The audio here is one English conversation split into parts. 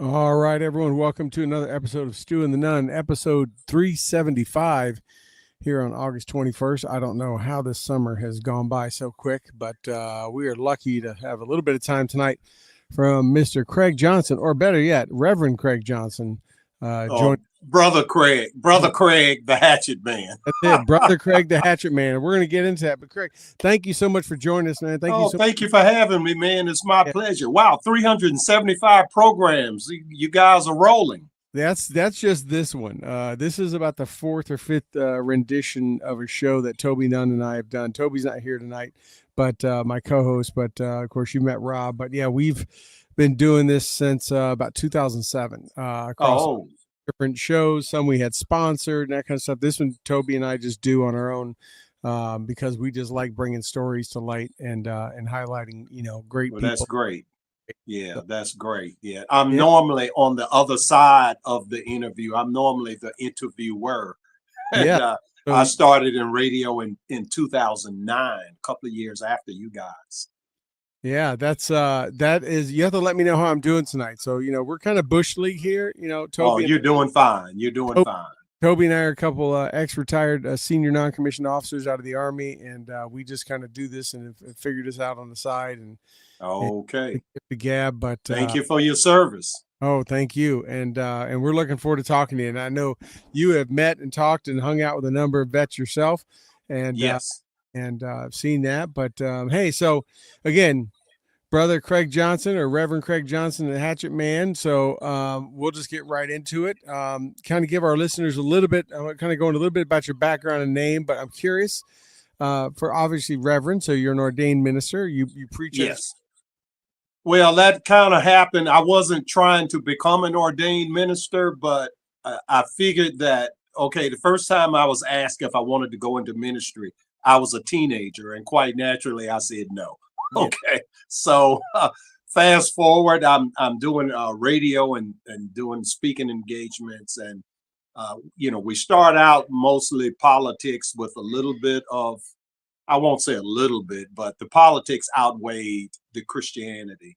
All right, everyone. Welcome to another episode of Stu and the Nun, episode 375 here on August 21st. I don't know how this summer has gone by so quick, but we are lucky to have a little bit of time tonight from Mr. Craig Johnson, or better yet, Reverend Craig Johnson. Join Brother Craig, the Hatchet Man. That's it, Brother Craig, the Hatchet Man. We're going to get into that. But Craig, thank you so much for joining us, man. Thank you for having me, man. It's my pleasure. Wow, 375 programs. You guys are rolling. That's just this one. This is about the fourth or fifth rendition of a show that Toby Nunn and I have done. Toby's not here tonight, but my co-host. But of course, you met Rob. But yeah, we've been doing this since about 2007 across different shows. Some we had sponsored and that kind of stuff. This one, Toby and I just do on our own because we just like bringing stories to light and highlighting, great people. That's great. Yeah, that's great. Yeah, I'm normally on the other side of the interview. I'm normally the interviewer. And, I started in radio in 2009, a couple of years after you guys. Yeah, that is. You have to let me know how I'm doing tonight. So we're kind of bush league here. Toby. You're doing fine. You're doing fine. Toby and I are a couple ex-retired senior non-commissioned officers out of the Army, and we just kind of do this and figure this out on the side. And okay, the gab. But thank you for your service. Oh, thank you, and we're looking forward to talking to you. And I know you have met and talked and hung out with a number of vets yourself, and yes. I've seen that. But hey, so again, Brother Craig Johnson or Reverend Craig Johnson, the Hatchet Man. So we'll just get right into it. Kind of give our listeners a little bit. I'm kind of going a little bit about your background and name, but I'm curious for obviously Reverend. So you're an ordained minister. You preach. Yes. Well, that kind of happened. I wasn't trying to become an ordained minister, but I figured that, okay, the first time I was asked if I wanted to go into ministry, I was a teenager, and quite naturally, I said no. Yeah. Okay, so fast forward, I'm doing radio and doing speaking engagements, and we start out mostly politics with a little bit of, I won't say a little bit, but the politics outweighed the Christianity.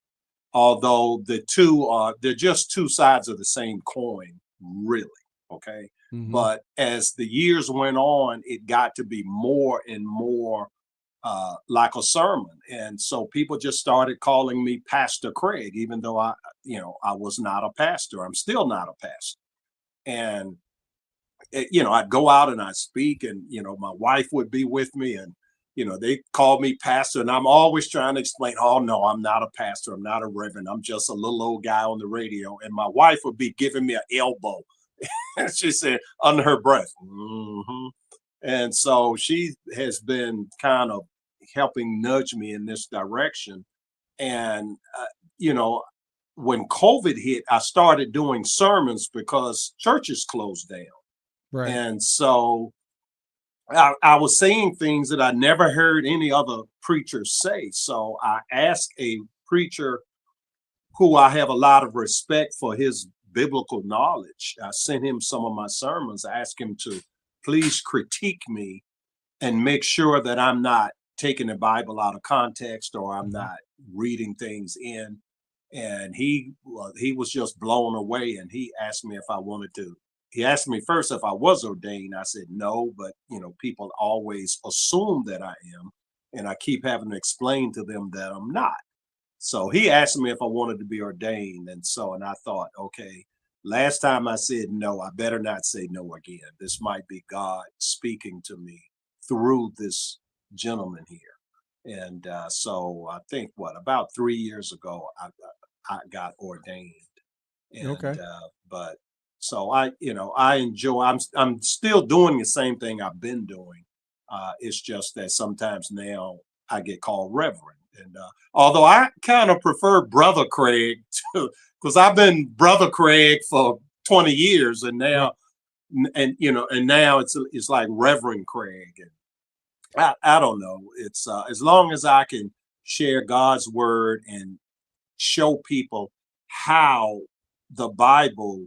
Although they're just two sides of the same coin, really. Okay. Mm-hmm. But as the years went on, it got to be more and more like a sermon. And so people just started calling me Pastor Craig, even though I was not a pastor. I'm still not a pastor. And, I'd go out and I'd speak, and, my wife would be with me, and, they call me pastor, and I'm always trying to explain, oh, no, I'm not a pastor. I'm not a reverend. I'm just a little old guy on the radio. And my wife would be giving me an elbow. And she said under her breath, mm-hmm. And so she has been kind of helping nudge me in this direction. And, when COVID hit, I started doing sermons because churches closed down. Right. And so I was saying things that I never heard any other preacher say. So I asked a preacher who I have a lot of respect for his biblical knowledge. I sent him some of my sermons. I asked him to please critique me and make sure that I'm not taking the Bible out of context or I'm not reading things in. And he was just blown away. And he asked me if I wanted to. He asked me first if I was ordained. I said no, but people always assume that I am, and I keep having to explain to them that I'm not. So he asked me if I wanted to be ordained, and I thought, okay, last time I said no, I better not say no again. This might be God speaking to me through this gentleman here. And so I think about 3 years ago, I got ordained. And, okay. But so I enjoy, I'm still doing the same thing I've been doing. It's just that sometimes now I get called Reverend. And although I kind of prefer Brother Craig because I've been Brother Craig for 20 years, and now, and now it's like Reverend Craig. And I don't know. It's as long as I can share God's word and show people how the Bible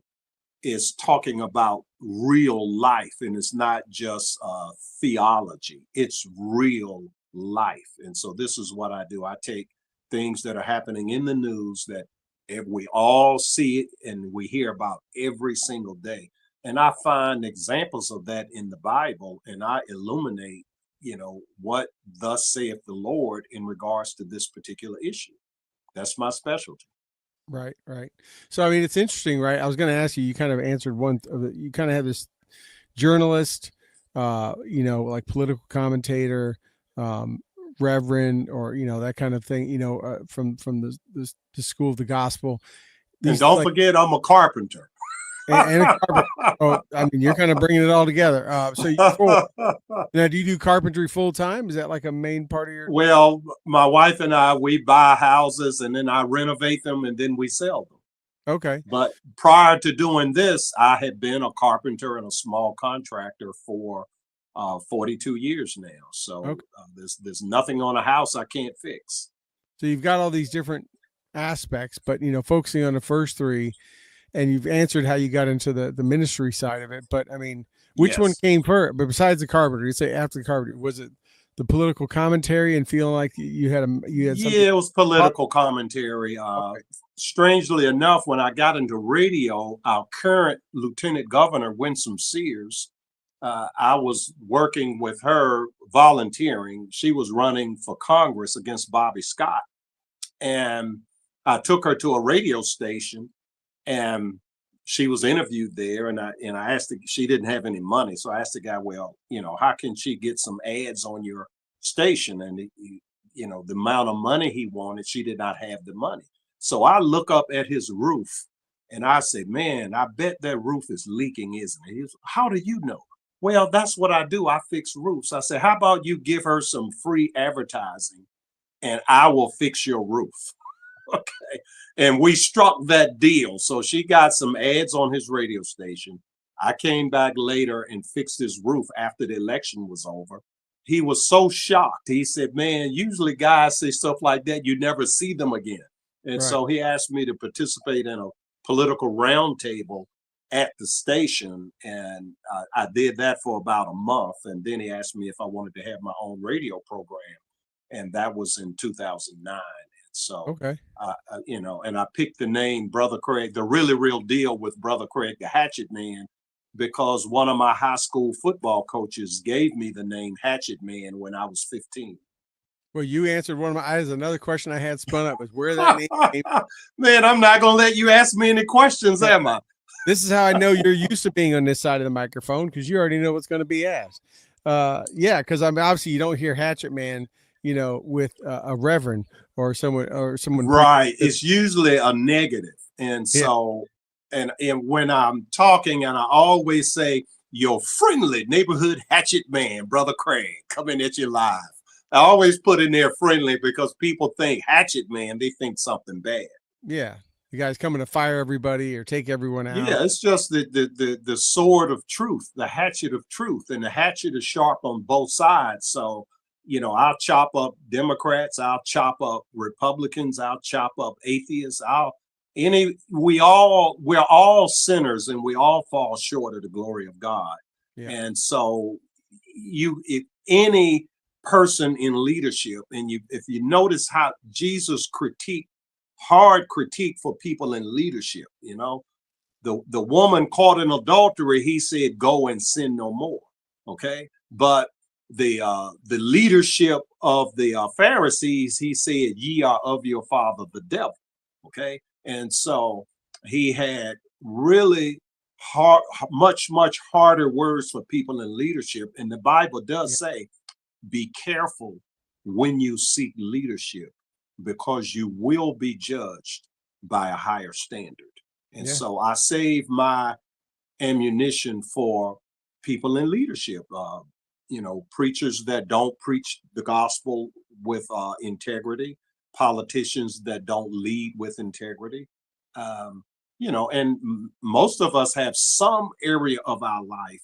is talking about real life, and it's not just theology, it's real life. And so this is what I do. I take things that are happening in the news that We all see it and we hear about every single day. And I find examples of that in the Bible, and I illuminate, what thus saith the Lord in regards to this particular issue. That's my specialty. Right, right. So, I mean, it's interesting, right? I was going to ask you, you kind of answered one of the, you kind of have this journalist, like political commentator, reverend, or, that kind of thing, from the school of the gospel. And don't forget, I'm a carpenter. And a carpenter. Oh, I mean, you're kind of bringing it all together. Now, do you do carpentry full time? Is that like a main part of your? Well, my wife and I, we buy houses and then I renovate them and then we sell them. Okay. But prior to doing this, I had been a carpenter and a small contractor for 42 years now. So okay. There's nothing on a house I can't fix. So you've got all these different aspects, but focusing on the first three, and you've answered how you got into the ministry side of it. But I mean, which one came first? But besides the carpenter, you say after the carpenter, was it the political commentary and feeling like you had something? Yeah, it was political commentary. Okay. Strangely enough, when I got into radio, our current Lieutenant Governor, Winsome Sears, I was working with her volunteering. She was running for Congress against Bobby Scott. And I took her to a radio station and she was interviewed there. And I asked her, she didn't have any money. So I asked the guy, well, how can she get some ads on your station? And, the amount of money he wanted, she did not have the money. So I look up at his roof and I say, man, I bet that roof is leaking, isn't it? He was, how do you know? Well, that's what I do. I fix roofs. I said, how about you give her some free advertising and I will fix your roof? Okay. And we struck that deal. So she got some ads on his radio station. I came back later and fixed his roof after the election was over. He was so shocked. He said, man, usually guys say stuff like that, you never see them again. And so he asked me to participate in a political roundtable at the station. And I did that for about a month. And then he asked me if I wanted to have my own radio program. And that was in 2009. So, and I picked the name Brother Craig, the really real deal with Brother Craig, the Hatchet Man, because one of my high school football coaches gave me the name Hatchet Man when I was 15. Well, you answered one of my eyes. Another question I had spun up was where that name came from. Man, I'm not going to let you ask me any questions, am I? This is how I know you're used to being on this side of the microphone, because you already know what's going to be asked. Because I mean, obviously you don't hear Hatchet Man, with a reverend or someone. Right. It's usually a negative. And so, and when I'm talking, and I always say, your friendly neighborhood Hatchet Man, Brother Craig, coming at you live. I always put in there friendly because people think Hatchet Man, they think something bad. Yeah. You guys coming to fire everybody or take everyone out. Yeah, it's just the sword of truth, the hatchet of truth, and the hatchet is sharp on both sides. So, I'll chop up Democrats, I'll chop up Republicans, I'll chop up atheists, we're all sinners and we all fall short of the glory of God. Yeah. And so if any person in leadership, and if you notice how Jesus hard critique for people in leadership, the woman caught in adultery, he said, go and sin no more. Okay. But the leadership of the Pharisees, he said, ye are of your father, the devil. Okay. And so he had really much harder words for people in leadership. And the Bible does say, be careful when you seek leadership, because you will be judged by a higher standard. And so I save my ammunition for people in leadership, preachers that don't preach the gospel with integrity, politicians that don't lead with integrity. And most of us have some area of our life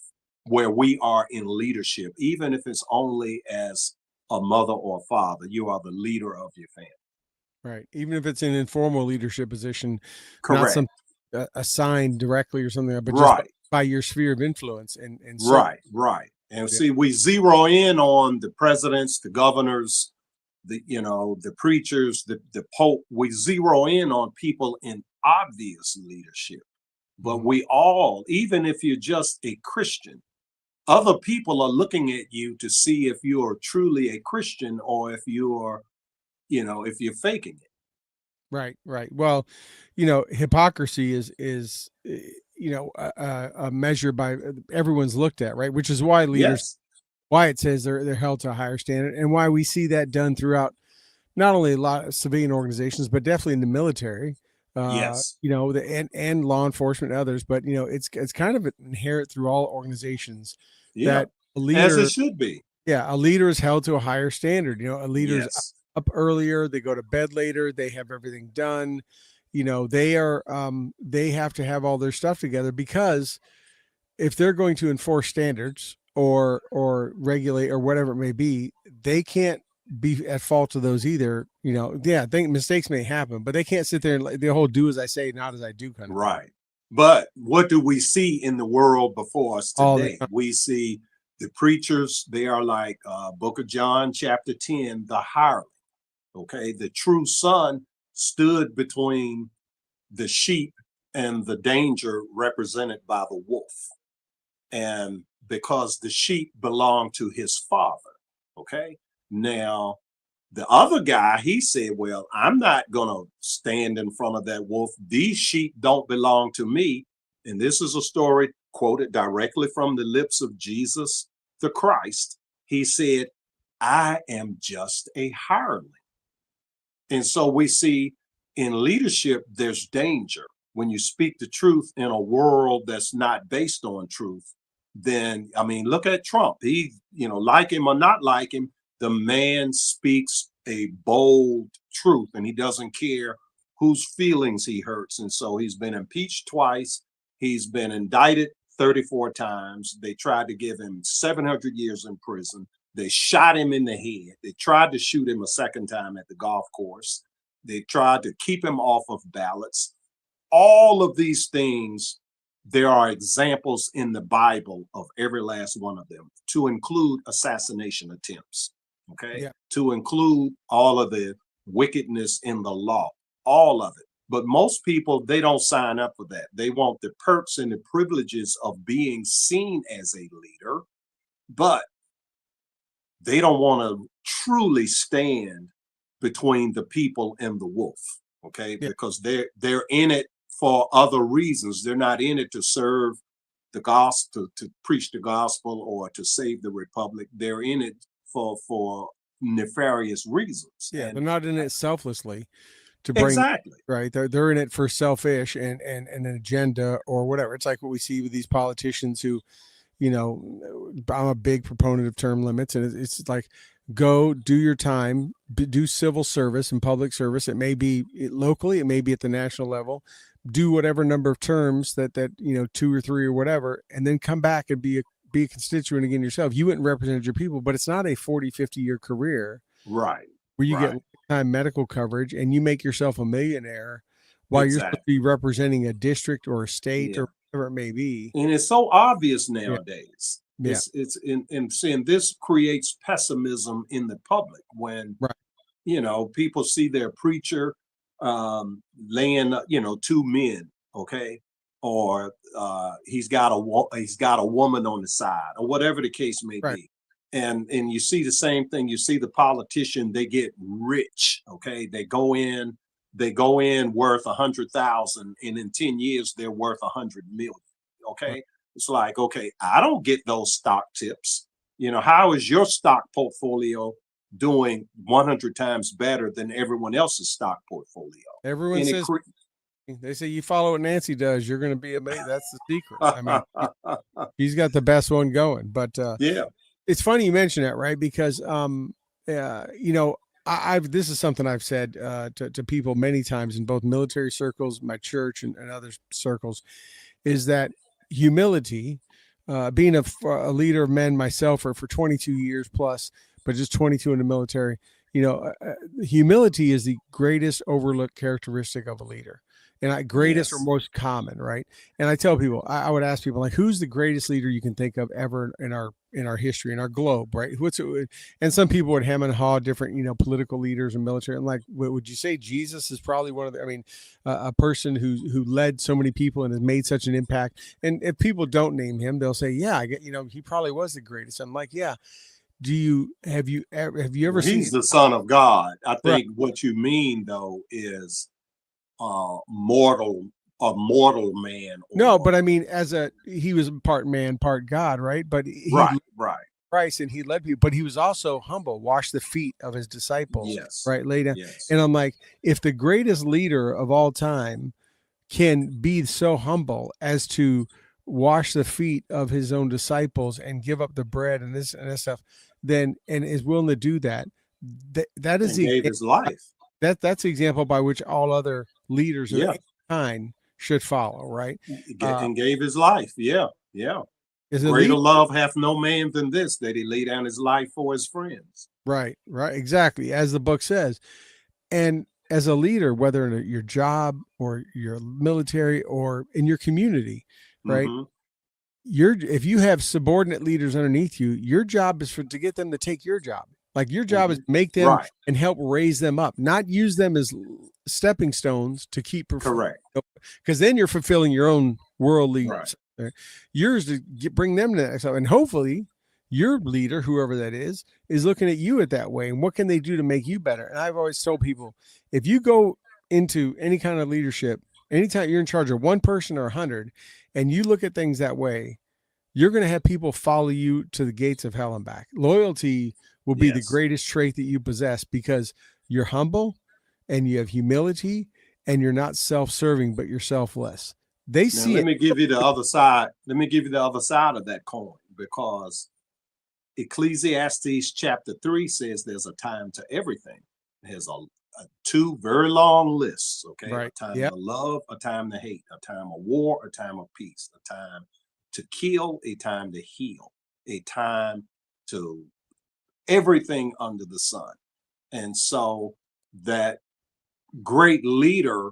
where we are in leadership, even if it's only as a mother or a father. You are the leader of your family. Right. Even if it's an informal leadership position, correct, not some assigned directly or something, but just by your sphere of influence. And right. And see, we zero in on the presidents, the governors, the preachers, the Pope. We zero in on people in obvious leadership, but we all, even if you're just a Christian, other people are looking at you to see if you're truly a Christian or if if you're faking it. Right, right. Well, hypocrisy is a measure by everyone's looked at, right? Which is why leaders, Yes. why it says they're held to a higher standard, and why we see that done throughout not only a lot of civilian organizations, but definitely in the military. Yes. And law enforcement and others, but it's kind of inherent through all organizations Yeah. that a As it leader, should be. yeah, a leader is held to a higher standard. A leader's Yes. up earlier, they go to bed later, they have everything done. They have to have all their stuff together, because if they're going to enforce standards or regulate or whatever it may be, they can't be at fault of those either. Yeah, I think mistakes may happen, but they can't sit there and the whole do as I say, not as I do kind of thing. Right. But what do we see in the world before us All the today? time. We see the preachers, they are like Book of John, chapter 10, the hireling. Okay. The true son stood between the sheep and the danger represented by the wolf. And because the sheep belong to his father. Okay. Now, the other guy, he said, well, I'm not going to stand in front of that wolf. These sheep don't belong to me. And this is a story quoted directly from the lips of Jesus the Christ. He said, I am just a hireling. And so we see in leadership, there's danger. When you speak the truth in a world that's not based on truth, then, I mean, look at Trump. He, like him or not like him, the man speaks a bold truth and he doesn't care whose feelings he hurts. And so he's been impeached twice. He's been indicted 34 times. They tried to give him 700 years in prison. They shot him in the head. They tried to shoot him a second time at the golf course. They tried to keep him off of ballots. All of these things, there are examples in the Bible of every last one of them, to include assassination attempts, okay? Yeah. To include all of the wickedness in the law, all of it. But most people, they don't sign up for that. They want the perks and the privileges of being seen as a leader, but they don't want to truly stand between the people and the wolf, okay? Yeah. Because they're in it for other reasons. They're not in it to serve the gospel, to preach the gospel, or to save the republic. They're in it for nefarious reasons. Yeah, And they're not in it selflessly to bring exactly. right. They're in it for selfish and an agenda or whatever. It's like what we see with these politicians who, I'm a big proponent of term limits, and it's like, go do your time, do civil service and public service. It may be locally, it may be at the national level. Do whatever number of terms that 2 or 3 or whatever, and then come back and be a constituent again yourself. You wouldn't represent your people, but it's not a 40, 50-year career, Right. where you Right. get lifetime medical coverage and you make yourself a millionaire while you're supposed to Exactly. be representing a district or a state Yeah. or whatever it may be. And it's so obvious nowadays. Yeah. It's in seeing this creates pessimism in the public when Right. people see their preacher laying 2 men, okay, or he's got a woman on the side, or whatever the case may Right. be. And you see the same thing. You see the politician, they get rich, okay? They go in worth 100,000, and in 10 years they're worth 100 million. Okay. It's like, okay, I don't get those stock tips. How is your stock portfolio doing 100 times better than everyone else's stock portfolio? Everyone And says, they say, you follow what Nancy does, you're going to be amazing. That's the secret. I mean, he's got the best one going, but yeah. it's funny you mention that, right? Because, I've this is something I've said to people many times in both military circles, my church, and other circles, is that humility, being a leader of men myself for 22 years plus, but just 22 in the military, humility is the greatest overlooked characteristic of a leader. and greatest or Yes. most common, right? And I tell people, I would ask people like, who's the greatest leader you can think of ever in our history, in our globe, right? What's it? And some people would hem and haw different, political leaders and military. And like, would you say Jesus is probably one of the? I mean, a person who led so many people and has made such an impact. And if people don't name him, they'll say, yeah, I get, he probably was the greatest. I'm like, yeah. Have you ever Well, seen? he's the son of God. I Right. think what you mean though is mortal a mortal man No, or but I mean, he was part man, part God, right? But he right, led right. Christ and he led people, but he was also humble, washed the feet of his disciples, Yes. right? Lay down. Yes. And I'm like, if the greatest leader of all time can be so humble as to wash the feet of his own disciples and give up the bread and this stuff, then and is willing to do that, that is And gave his life. that's the example by which all other leaders of Yeah. any kind should follow, right? Uh, And gave his life. Yeah. Yeah. is a Greater leader, love hath no man than this, that he lay down his life for his friends. right? Right, exactly, as the book says. And as a leader, whether in your job or your military or in your community, right? Mm-hmm. If you have subordinate leaders underneath you, your job is to get them to take your job. Like your job is Mm-hmm. to make them Right. and help raise them up, not use them as stepping stones to keep Correct. because then you're fulfilling your own worldly. Right. Yours to bring them to that next level. And hopefully your leader, whoever that is looking at you at that way. And what can they do to make you better? And I've always told people, if you go into any kind of leadership, anytime you're in charge of one person or 100, and you look at things that way, you're going to have people follow you to the gates of hell and back. Loyalty will be the Yes. greatest trait that you possess because you're humble and you have humility and you're not self-serving, but you're selfless. They Now see let it. me give you the other side. Let me give you the other side of that coin, because Ecclesiastes chapter 3 says there's a time to everything. There's two very long lists. Okay, Right. a time Yep. to love, a time to hate, a time of war, a time of peace, a time to kill, a time to heal, a time to everything under the sun. And so that great leader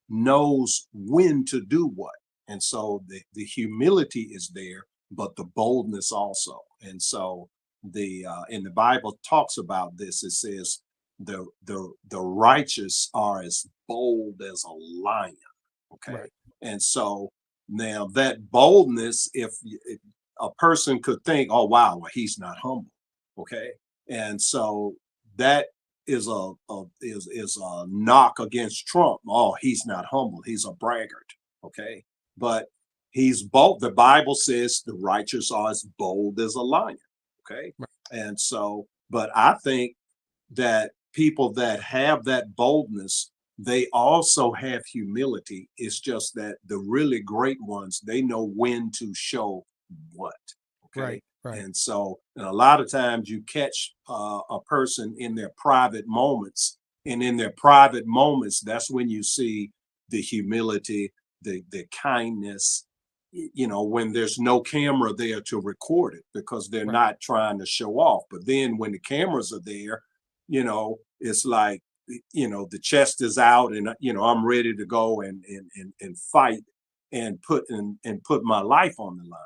knows when to do what. And so the humility is there, but the boldness also. And so the in the Bible talks about this. It says the righteous are as bold as a lion. Okay. Right. And so now that boldness, if a person could think, oh wow, well, he's not humble. Okay. And so that is is a knock against Trump. Oh, he's not humble. He's a braggart. Okay. But he's bold. The Bible says the righteous are as bold as a lion. Okay. Right. And so, but I think that people that have that boldness, they also have humility. It's just that the really great ones, they know when to show what. Okay. Right. Right. And so, and a lot of times you catch a person in their private moments, and in their private moments, that's when you see the humility, the kindness, when there's no camera there to record it, because they're Right. not trying to show off. But then when the cameras are there, it's like, the chest is out, and I'm ready to go and fight and put my life on the line.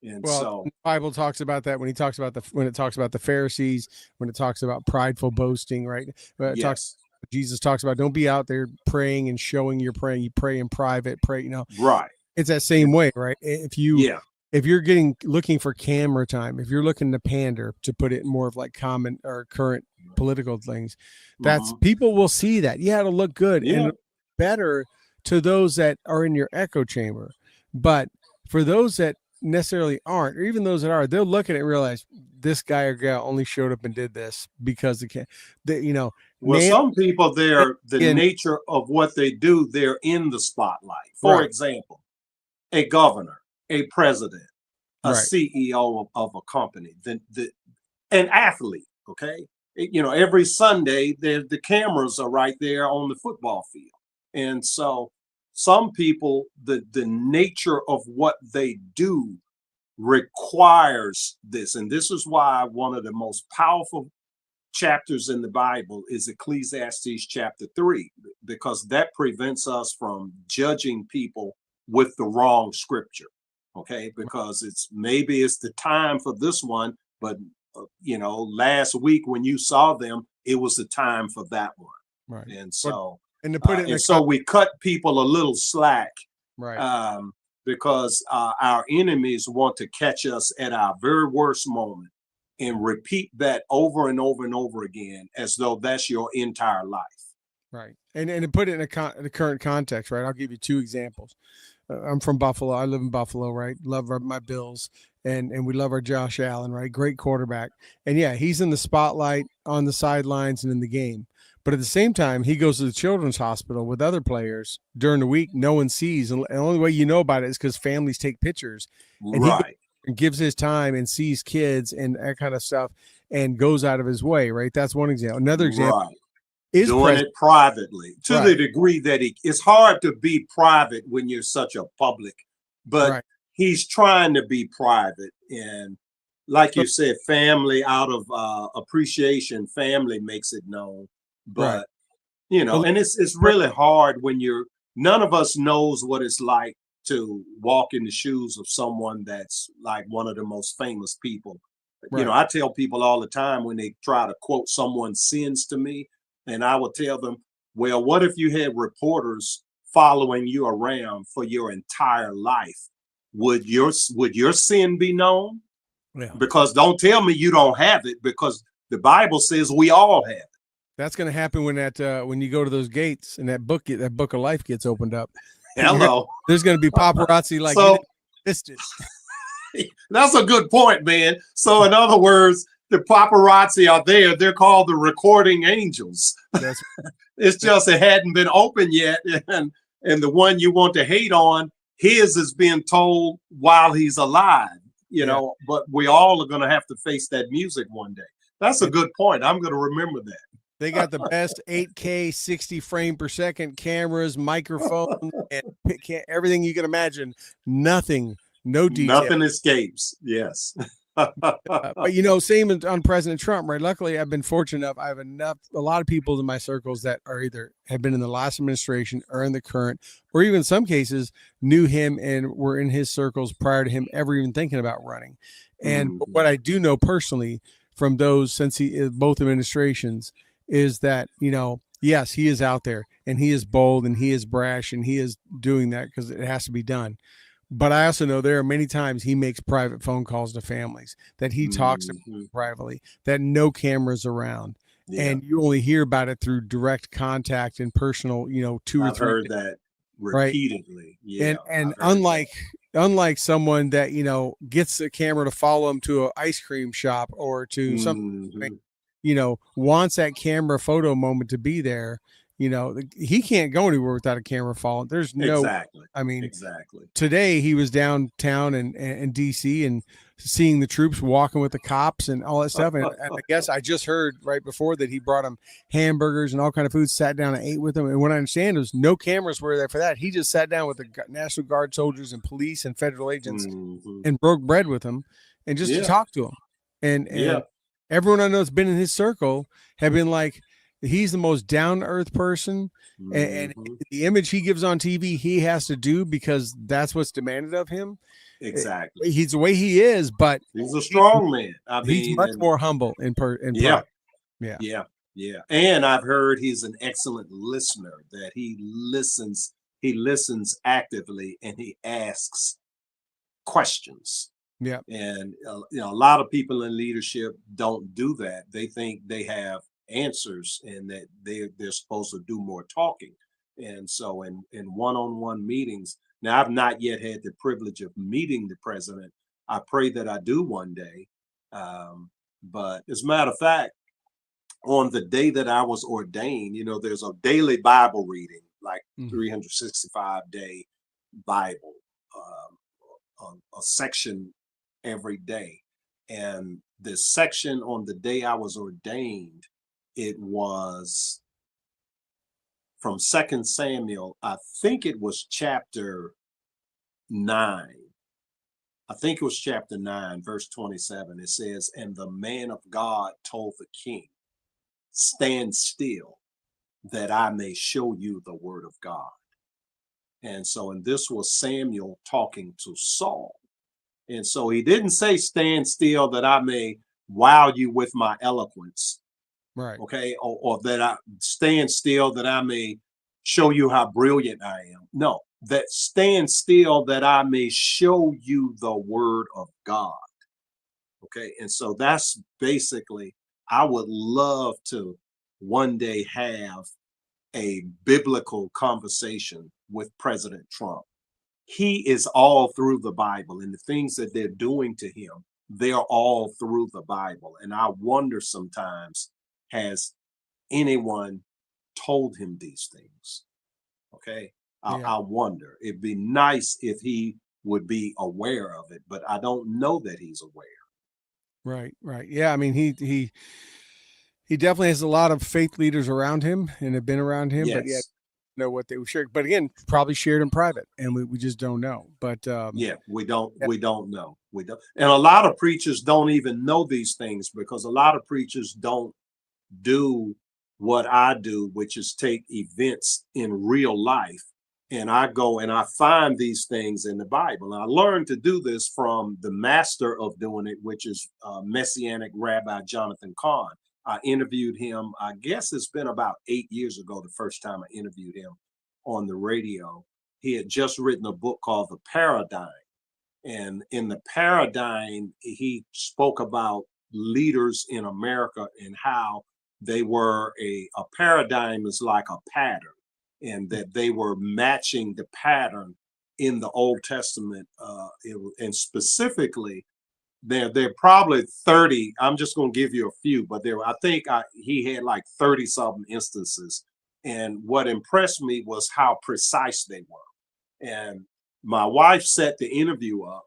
And Well, so, the Bible talks about that when it talks about the Pharisees, when it talks about prideful boasting, right? yes, Jesus talks about don't be out there praying and showing you're praying. You pray in private, pray, right. it's that same way, right? Yeah. If you're looking for camera time, if you're looking to pander, to put it in more of like common or current political things, that's people will see that. Yeah, it'll look good and better to those that are in your echo chamber. But for those that necessarily aren't, or even those that are, they'll look at it and realize this guy or gal only showed up and did this because Well, some people, the and nature of what they do, they're in the spotlight. For example, a governor, a president, a right. CEO of a company, an athlete. Okay, every Sunday the cameras are right there on the football field, and so some people, the nature of what they do requires this, and this is why one of the most powerful chapters in the Bible is Ecclesiastes chapter 3, because that prevents us from judging people with the wrong scripture. Okay, because maybe it's the time for this one, but last week when you saw them, it was the time for that one. Right. And so, and to put it in we cut people a little slack, right? Because our enemies want to catch us at our very worst moment and repeat that over and over and over again, as though that's your entire life. Right. And to put it in the current context, right? I'll give you two examples. I'm from Buffalo. I live in Buffalo, right? Love my Bills, and we love our Josh Allen, right? Great quarterback. And yeah, he's in the spotlight on the sidelines and in the game. But at the same time, he goes to the children's hospital with other players during the week. No one sees. And the only way you know about it is because families take pictures. And he gives his time and sees kids and that kind of stuff and goes out of his way, right? That's one example. Another example is doing it privately to the degree that it's hard to be private when you're such a public, but he's trying to be private. And like you said, family, out of appreciation, family makes it known. But and it's really hard when none of us knows what it's like to walk in the shoes of someone that's like one of the most famous people. I tell people all the time when they try to quote someone's sins to me, and I would tell them, well, what if you had reporters following you around for your entire life? Would your sin be known? Yeah. Because don't tell me you don't have it, because the Bible says we all have it. That's going to happen when you go to those gates and that book of life gets opened up. Hello. There's going to be paparazzi like so, it. That's a good point, man. So in other words, the paparazzi are there. They're called the recording angels. It's just it hadn't been open yet, and the one you want to hate on, his is being told while he's alive. But we all are going to have to face that music one day. That's a good point. I'm going to remember that. They got the best 8K 60 frame per second cameras, microphones, and everything you can imagine. Nothing, no detail. Nothing escapes. Yes. But same on President Trump, right? Luckily, I've been fortunate enough. I have a lot of people in my circles that are either have been in the last administration or in the current, or even in some cases knew him and were in his circles prior to him ever even thinking about running. And what I do know personally from those since he is both administrations is that, yes, he is out there and he is bold and he is brash and he is doing that because it has to be done. But I also know there are many times he makes private phone calls to families, that he talks to them privately, that no cameras around. Yeah. And you only hear about it through direct contact and personal, 2 or 3. I've heard that repeatedly. Right? Yeah. And unlike someone that, gets a camera to follow him to an ice cream shop or to something, wants that camera photo moment to be there. He can't go anywhere without a camera following. There's no, exactly. Today he was downtown in DC and seeing the troops walking with the cops and all that stuff. And I guess I just heard right before that he brought them hamburgers and all kind of food, sat down and ate with them. And what I understand is no cameras were there for that. He just sat down with the National Guard soldiers and police and federal agents and broke bread with them and just to talk to them. And everyone I know that's been in his circle have been like, he's the most down-to-earth person, and the image he gives on TV, he has to do because that's what's demanded of him. Exactly. He's the way he is, but he's a strong man. He's much more humble in private. Yeah. And I've heard he's an excellent listener, that he listens actively and he asks questions. Yeah. And a lot of people in leadership don't do that. They think they have answers and that they're supposed to do more talking. And so in one-on-one meetings, now I've not yet had the privilege of meeting the president. I pray that I do one day. But as a matter of fact, on the day that I was ordained, there's a daily Bible reading, like 365-day Bible, a section every day. And the section on the day I was ordained, it was from 2 Samuel. I think it was chapter 9. I think it was chapter 9, verse 27. It says, "And the man of God told the king, 'Stand still that I may show you the word of God. And so, and this was Samuel talking to Saul. And so he didn't say, stand still that I may wow you with my eloquence. Right. Okay. Or that I stand still that I may show you how brilliant I am. No, that stand still that I may show you the word of God. Okay. And so that's basically, I would love to one day have a biblical conversation with President Trump. He is all through the Bible, and the things that they're doing to him, they're all through the Bible. And I wonder sometimes, has anyone told him these things? Okay. Yeah. I wonder. It'd be nice if he would be aware of it, but I don't know that he's aware. Right. Right. Yeah. I mean, he definitely has a lot of faith leaders around him and have been around him, but yet Yes. know what they were shared. But again, probably shared in private, and we just don't know. But Yeah, yeah, we don't know. We don't. And a lot of preachers don't even know these things because a lot of preachers don't do what I do, which is take events in real life and I go and I find these things in the Bible. And I learned to do this from the master of doing it, which is Messianic Rabbi Jonathan Cahn. I interviewed him, I guess it's been about 8 years ago, the first time I interviewed him on the radio. He had just written a book called The Paradigm. And in the paradigm, he spoke about leaders in America and how they were a paradigm is like a pattern, and that they were matching the pattern in the Old Testament. And specifically, they're probably 30. I'm just going to give you a few, but there, I think he had like 30 something instances. And what impressed me was how precise they were. And my wife set the interview up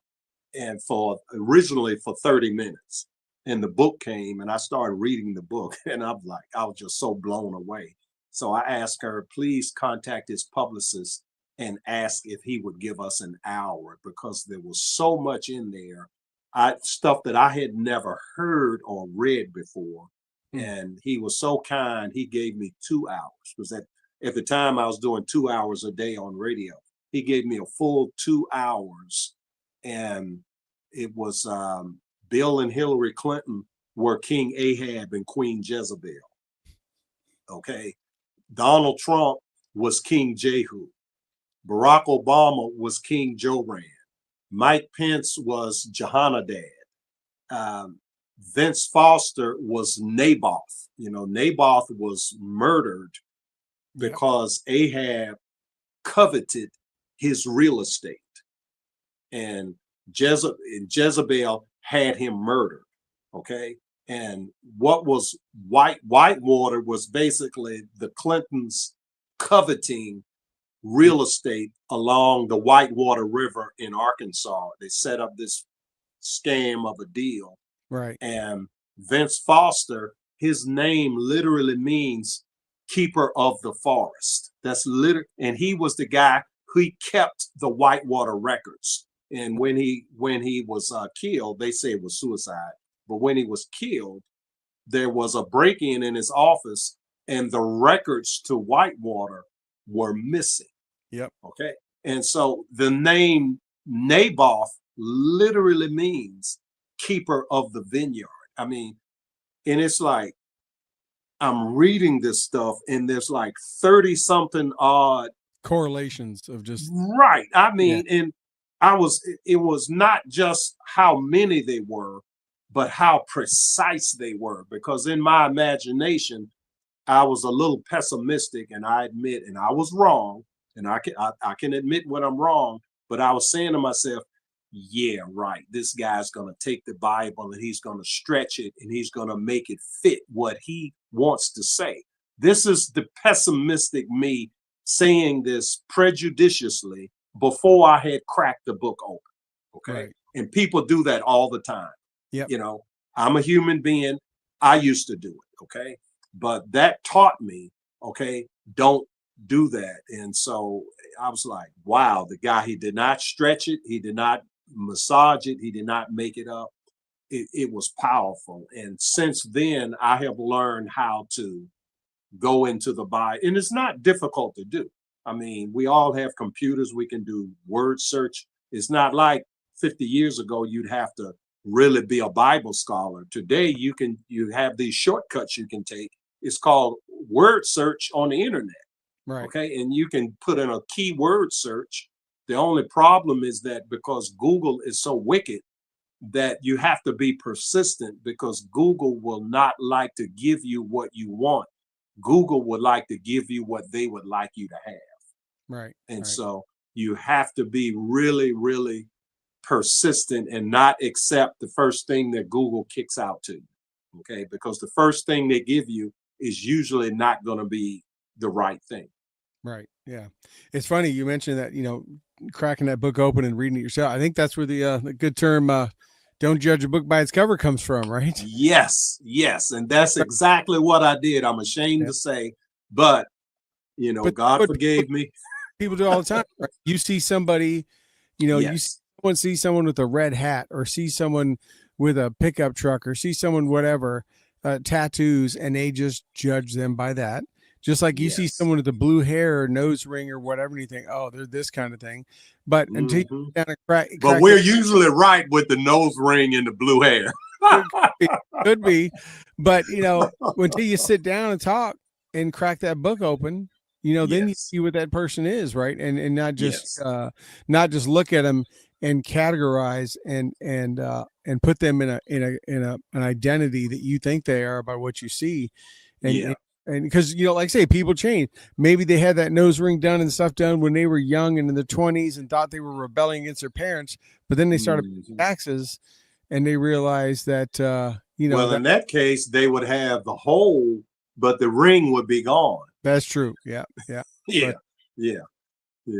and for originally for 30 minutes. And the book came and I started reading the book and I was just so blown away. So I asked her, please contact his publicist and ask if he would give us an hour because there was so much in there. Stuff that I had never heard or read before. hmm, And he was so kind, he gave me 2 hours because at the time I was doing 2 hours a day on radio. He gave me a full 2 hours, and it was Bill and Hillary Clinton were King Ahab and Queen Jezebel. Okay. Donald Trump was King Jehu. Barack Obama was King Joram. Mike Pence was Jehonadab. Um, Vince Foster was Naboth. You know, Naboth was murdered yep, because Ahab coveted his real estate. And Jezebel had him murdered. Okay. And what was Whitewater was basically the Clintons coveting real estate along the Whitewater River in Arkansas. They set up this scam of a deal. right, And Vince Foster, his name literally means keeper of the forest. That's literally, and he was the guy who kept the Whitewater records. And when he was killed, they say it was suicide. But when he was killed, there was a break-in in his office, and the records to Whitewater were missing. yep, Okay, and so the name Naboth literally means keeper of the vineyard. I mean, and it's like I'm reading this stuff, and there's like 30 something odd. correlations of just Right. I yeah, mean, and it was not just how many they were, but how precise they were. Because in my imagination, I was a little pessimistic, and I admit, and I was wrong, and I can admit when I'm wrong, but I was saying to myself, yeah, right. This guy's going to take the Bible and he's going to stretch it and he's going to make it fit what he wants to say. This is the pessimistic me saying this prejudiciously before I had cracked the book open. Okay. right, And people do that all the time. yep, You know, I'm a human being. I used to do it. Okay. But that taught me, okay, don't do that. And so I was like, wow, the guy, he did not stretch it. He did not massage it. He did not make it up. It was powerful. And since then, I have learned how to go into the Bible. And it's not difficult to do. I mean, we all have computers. We can do word search. It's not like 50 years ago, you'd have to really be a Bible scholar. Today, you have these shortcuts you can take. It's called word search on the internet. Right. Okay. And you can put in a keyword search. The only problem is that because Google is so wicked, that you have to be persistent, because Google will not like to give you what you want. Google would like to give you what they would like you to have. Right. And right. so you have to be really, really persistent and not accept the first thing that Google kicks out to you. Okay. Because the first thing they give you is usually not going to be the right thing. Right. Yeah. It's funny you mentioned that, cracking that book open and reading it yourself. I think that's where the good term, don't judge a book by its cover comes from, right? Yes. Yes. And that's exactly what I did. I'm ashamed to say, but God forgave me. People do all the time. Right? You see somebody, you see someone with a red hat, or see someone with a pickup truck, or see someone, whatever, tattoos, and they just judge them by that. Just like you see someone with the blue hair or nose ring or whatever, and you think, oh, they're this kind of thing. But until you kind of crack but we're usually right with the nose ring and the blue hair. could be. But, until you sit down and talk and crack that book open, then you see what that person is, right? And not just not just look at them and categorize and put them in an identity that you think they are by what you see. And because, like I say, people change. Maybe they had that nose ring done and stuff done when they were young and in their 20s and thought they were rebelling against their parents, but then they started paying taxes and they realized that, well, in that case, they would have the hole, but the ring would be gone. That's true. Yeah. Yeah.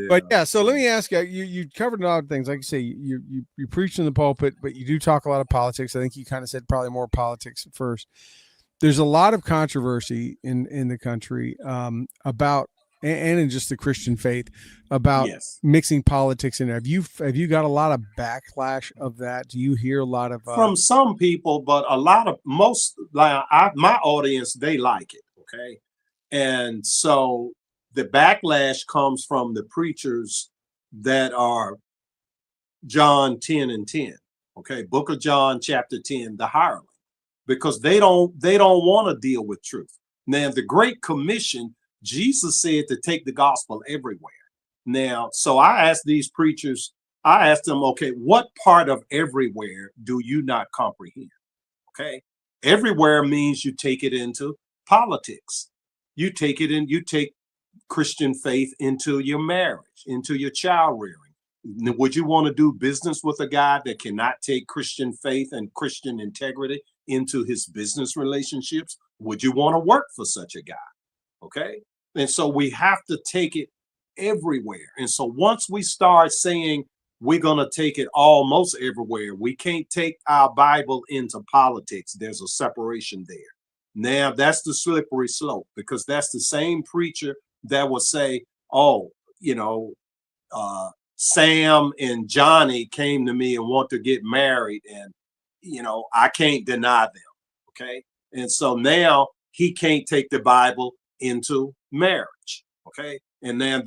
But yeah, so let me ask you, you covered a lot of things. Like you say, you preach in the pulpit, but you do talk a lot of politics. I think you kind of said probably more politics at first. There's a lot of controversy in the country about, and in just the Christian faith, about mixing politics in there. Have you got a lot of backlash of that? Do you hear a lot of from some people, but my audience, they like it. Okay. And so the backlash comes from the preachers that are John 10 and 10. Okay. Book of John, chapter 10, the hireling, because they don't want to deal with truth. Now, the Great Commission, Jesus said to take the gospel everywhere. Now, so I asked these preachers, I asked them, okay, what part of everywhere do you not comprehend? Okay. Everywhere means you take it into politics. You take Christian faith into your marriage, into your child rearing. Would you want to do business with a guy that cannot take Christian faith and Christian integrity into his business relationships? Would you want to work for such a guy? Okay. And so we have to take it everywhere. And so once we start saying we're going to take it almost everywhere, we can't take our Bible into politics. There's a separation there. Now that's the slippery slope, because that's the same preacher that will say, oh, Sam and Johnny came to me and want to get married, and I can't deny them. Okay. And so now he can't take the Bible into marriage. Okay. And then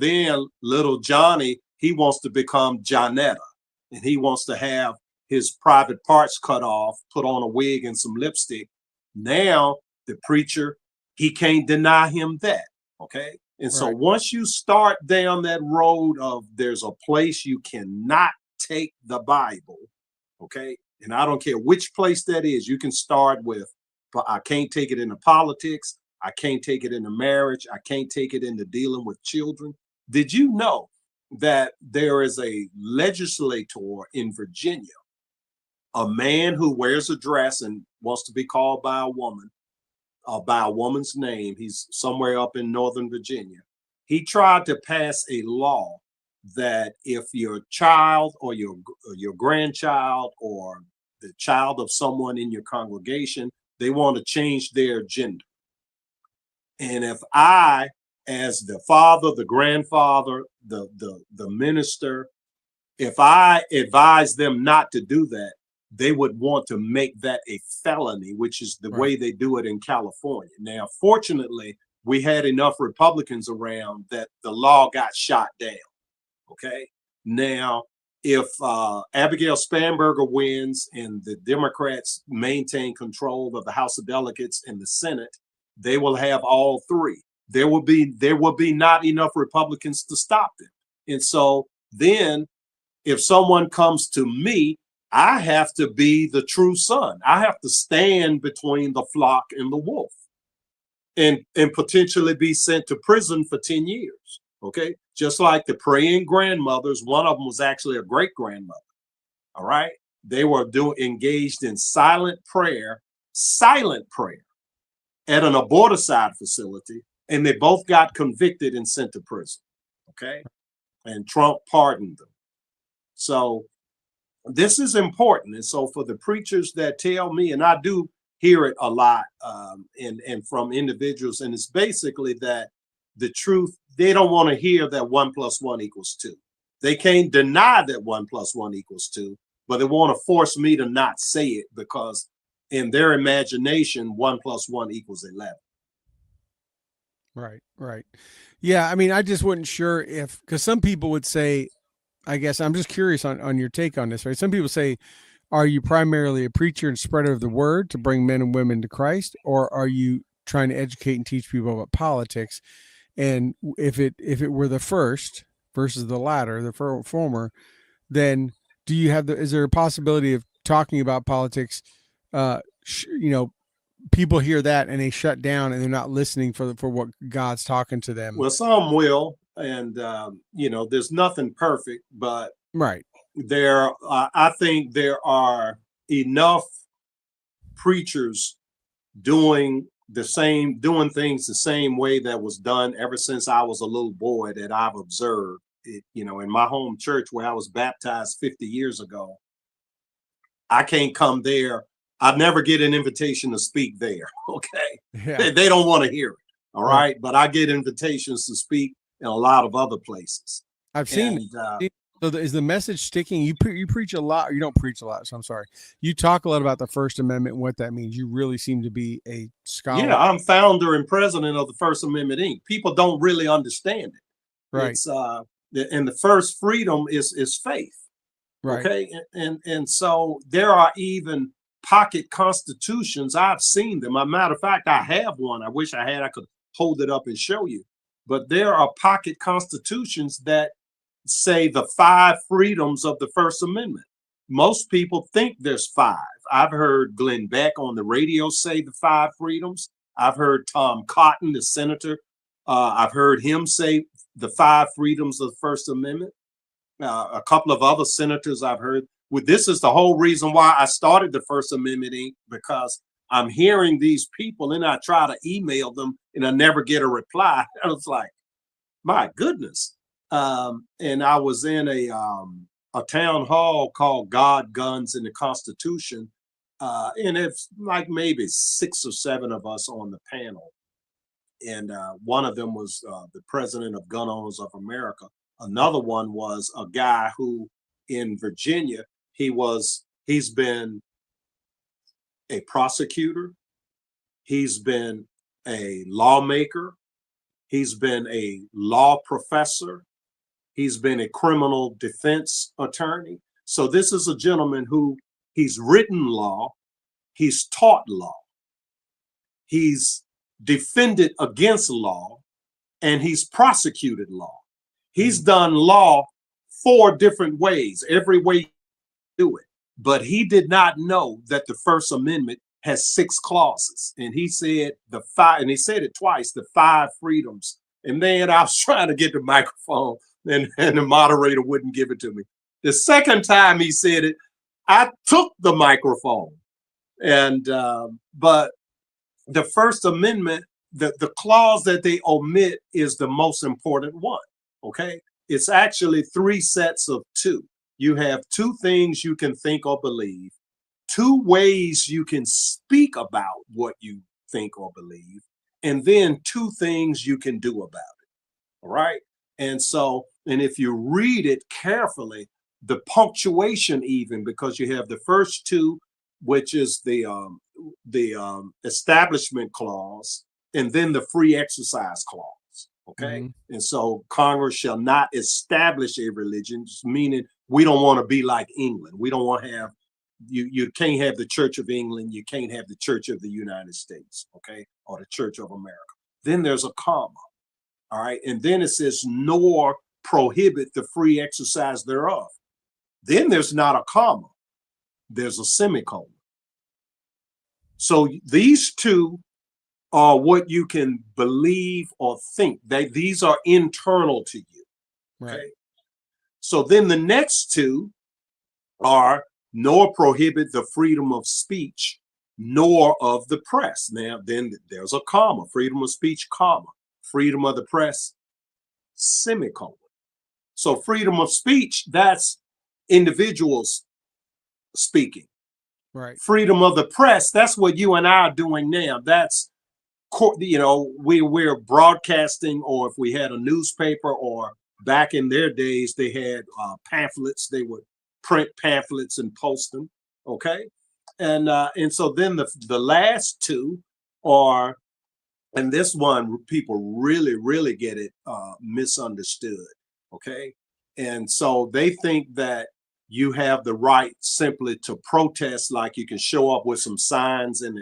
little Johnny, he wants to become Johnetta, and he wants to have his private parts cut off, put on a wig and some lipstick. Now the preacher, he can't deny him that. Okay. And so once you start down that road of there's a place you cannot take the Bible, okay, and I don't care which place that is, you can start with, but I can't take it into politics. I can't take it into marriage. I can't take it into dealing with children. Did you know that there is a legislator in Virginia, a man who wears a dress and wants to be called by a woman, by a woman's name? He's somewhere up in Northern Virginia. He tried to pass a law that if your child or your grandchild or the child of someone in your congregation, they want to change their gender. And if I, as the father, the grandfather, the minister, if I advise them not to do that, they would want to make that a felony, which is the way they do it in California. Now, fortunately, we had enough Republicans around that the law got shot down. Okay. Now, if Abigail Spanberger wins and the Democrats maintain control of the House of Delegates and the Senate, they will have all three. There will be not enough Republicans to stop them. And so then if someone comes to me, I have to be the true son. I have to stand between the flock and the wolf and potentially be sent to prison for 10 years. Okay. Just like the praying grandmothers, one of them was actually a great grandmother. All right. They were engaged in silent prayer at an aborticide facility, and they both got convicted and sent to prison. Okay. And Trump pardoned them. So this is important. And so for the preachers that tell me, and I do hear it a lot, and from individuals, and it's basically that the truth, they don't want to hear that 1 + 1 = 2. They can't deny that 1 + 1 = 2, but they want to force me to not say it because in their imagination, 1 + 1 = 11. Right, right. Yeah, I mean, I just wasn't sure if, because some people would say, I guess I'm just curious on your take on this, right? Some people say, are you primarily a preacher and spreader of the word to bring men and women to Christ, or are you trying to educate and teach people about politics? And if it were the first versus the latter, the former, then do you have is there a possibility of talking about politics? People hear that and they shut down and they're not listening for what God's talking to them. Well, some will, and there's nothing perfect, but right. I think there are enough preachers doing things the same way that was done ever since I was a little boy that I've observed it, in my home church where I was baptized 50 years ago. I can't come there. I'd never get an invitation to speak there. Okay. Yeah. They don't want to hear it. All right. But I get invitations to speak in a lot of other places. I've seen. So is the message sticking? You preach a lot, or you don't preach a lot. So I'm sorry. You talk a lot about the First Amendment and what that means. You really seem to be a scholar. Yeah, I'm founder and president of the First Amendment Inc. People don't really understand it. Right. It's and the first freedom is faith. Right. Okay. And so there are even pocket constitutions. I've seen them. As a matter of fact, I have one. I wish I could hold it up and show you. But there are pocket constitutions that say the 5 freedoms of the First Amendment. Most people think there's 5. I've heard Glenn Beck on the radio say the 5 freedoms. I've heard Tom Cotton, the senator, I've heard him say the 5 freedoms of the First Amendment. A couple of other senators I've heard. This is the whole reason why I started the First Amendment Inc., because I'm hearing these people and I try to email them and I never get a reply. I was like, my goodness. And I was in a town hall called God, Guns, and the Constitution. And it's like maybe 6 or 7 of us on the panel. And one of them was the president of Gun Owners of America. Another one was a guy who in Virginia, he's been a prosecutor. He's been a lawmaker. He's been a law professor. He's been a criminal defense attorney. So this is a gentleman who he's written law. He's taught law. He's defended against law, and he's prosecuted law. He's done law 4 different ways, every way you do it. But he did not know that the First Amendment has 6 clauses. And he said the 5, and he said it twice, the 5 freedoms. And man, I was trying to get the microphone and the moderator wouldn't give it to me. The second time he said it, I took the microphone. And but the First Amendment, the clause that they omit is the most important one. Okay. It's actually 3 sets of 2. You have 2 things you can think or believe, 2 ways you can speak about what you think or believe, and then 2 things you can do about it. All right. And so, and if you read it carefully, the punctuation, even because you have the first 2, which is the establishment clause, and then the free exercise clause. Okay. And so Congress shall not establish a religion, meaning we don't want to be like England. We don't want to have, you can't have the Church of England. You can't have the Church of the United States. Okay. Or the Church of America. Then there's a comma. All right. And then it says, nor prohibit the free exercise thereof. Then there's not a comma. There's a semicolon. So these two are what you can believe or think. These are internal to you. Okay. Right. So then the next two are nor prohibit the freedom of speech, nor of the press. Now, then there's a comma, freedom of speech, comma, freedom of the press, semicolon. So freedom of speech, that's individuals speaking. Right. Freedom of the press, that's what you and I are doing now. That's, you know, we're broadcasting, or if we had a newspaper, or back in their days, they had pamphlets. They would print pamphlets and post them. Okay. And so then the last two are, and this one people really get it misunderstood. Okay. And so they think that you have the right simply to protest, like you can show up with some signs in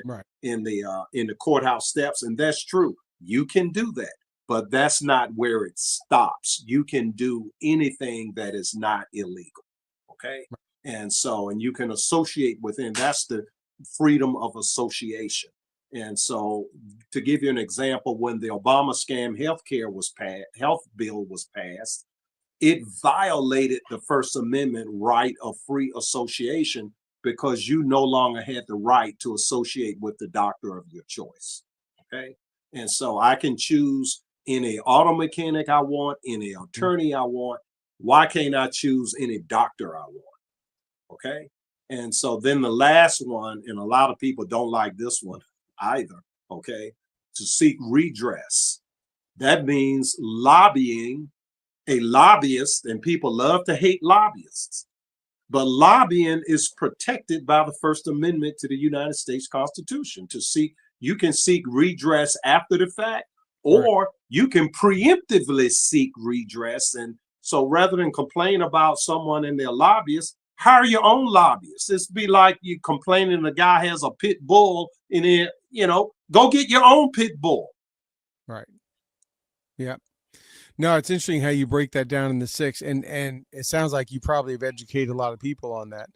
the courthouse steps, and that's true. You can do that, but that's not where it stops. You can do anything that is not illegal. Okay. And so, and you can associate within, that's the freedom of association. And so, to give you an example, when the Obama scam health bill was passed, it violated the First Amendment right of free association, because you no longer had the right to associate with the doctor of your choice. Okay. And so I can choose any auto mechanic I want, any attorney I want. Why can't I choose any doctor I want? Okay. And so then the last one, and a lot of people don't like this one either. Okay. To seek redress. That means lobbying. A lobbyist, and people love to hate lobbyists, but lobbying is protected by the First Amendment to the United States Constitution. You can seek redress after the fact, or you can preemptively seek redress. And so rather than complain about someone and their lobbyist, hire your own lobbyist. It's be like you complaining the guy has a pit bull in it, you know, go get your own pit bull. Right. Yeah. No, it's interesting how you break that down in the 6, and it sounds like you probably have educated a lot of people on that.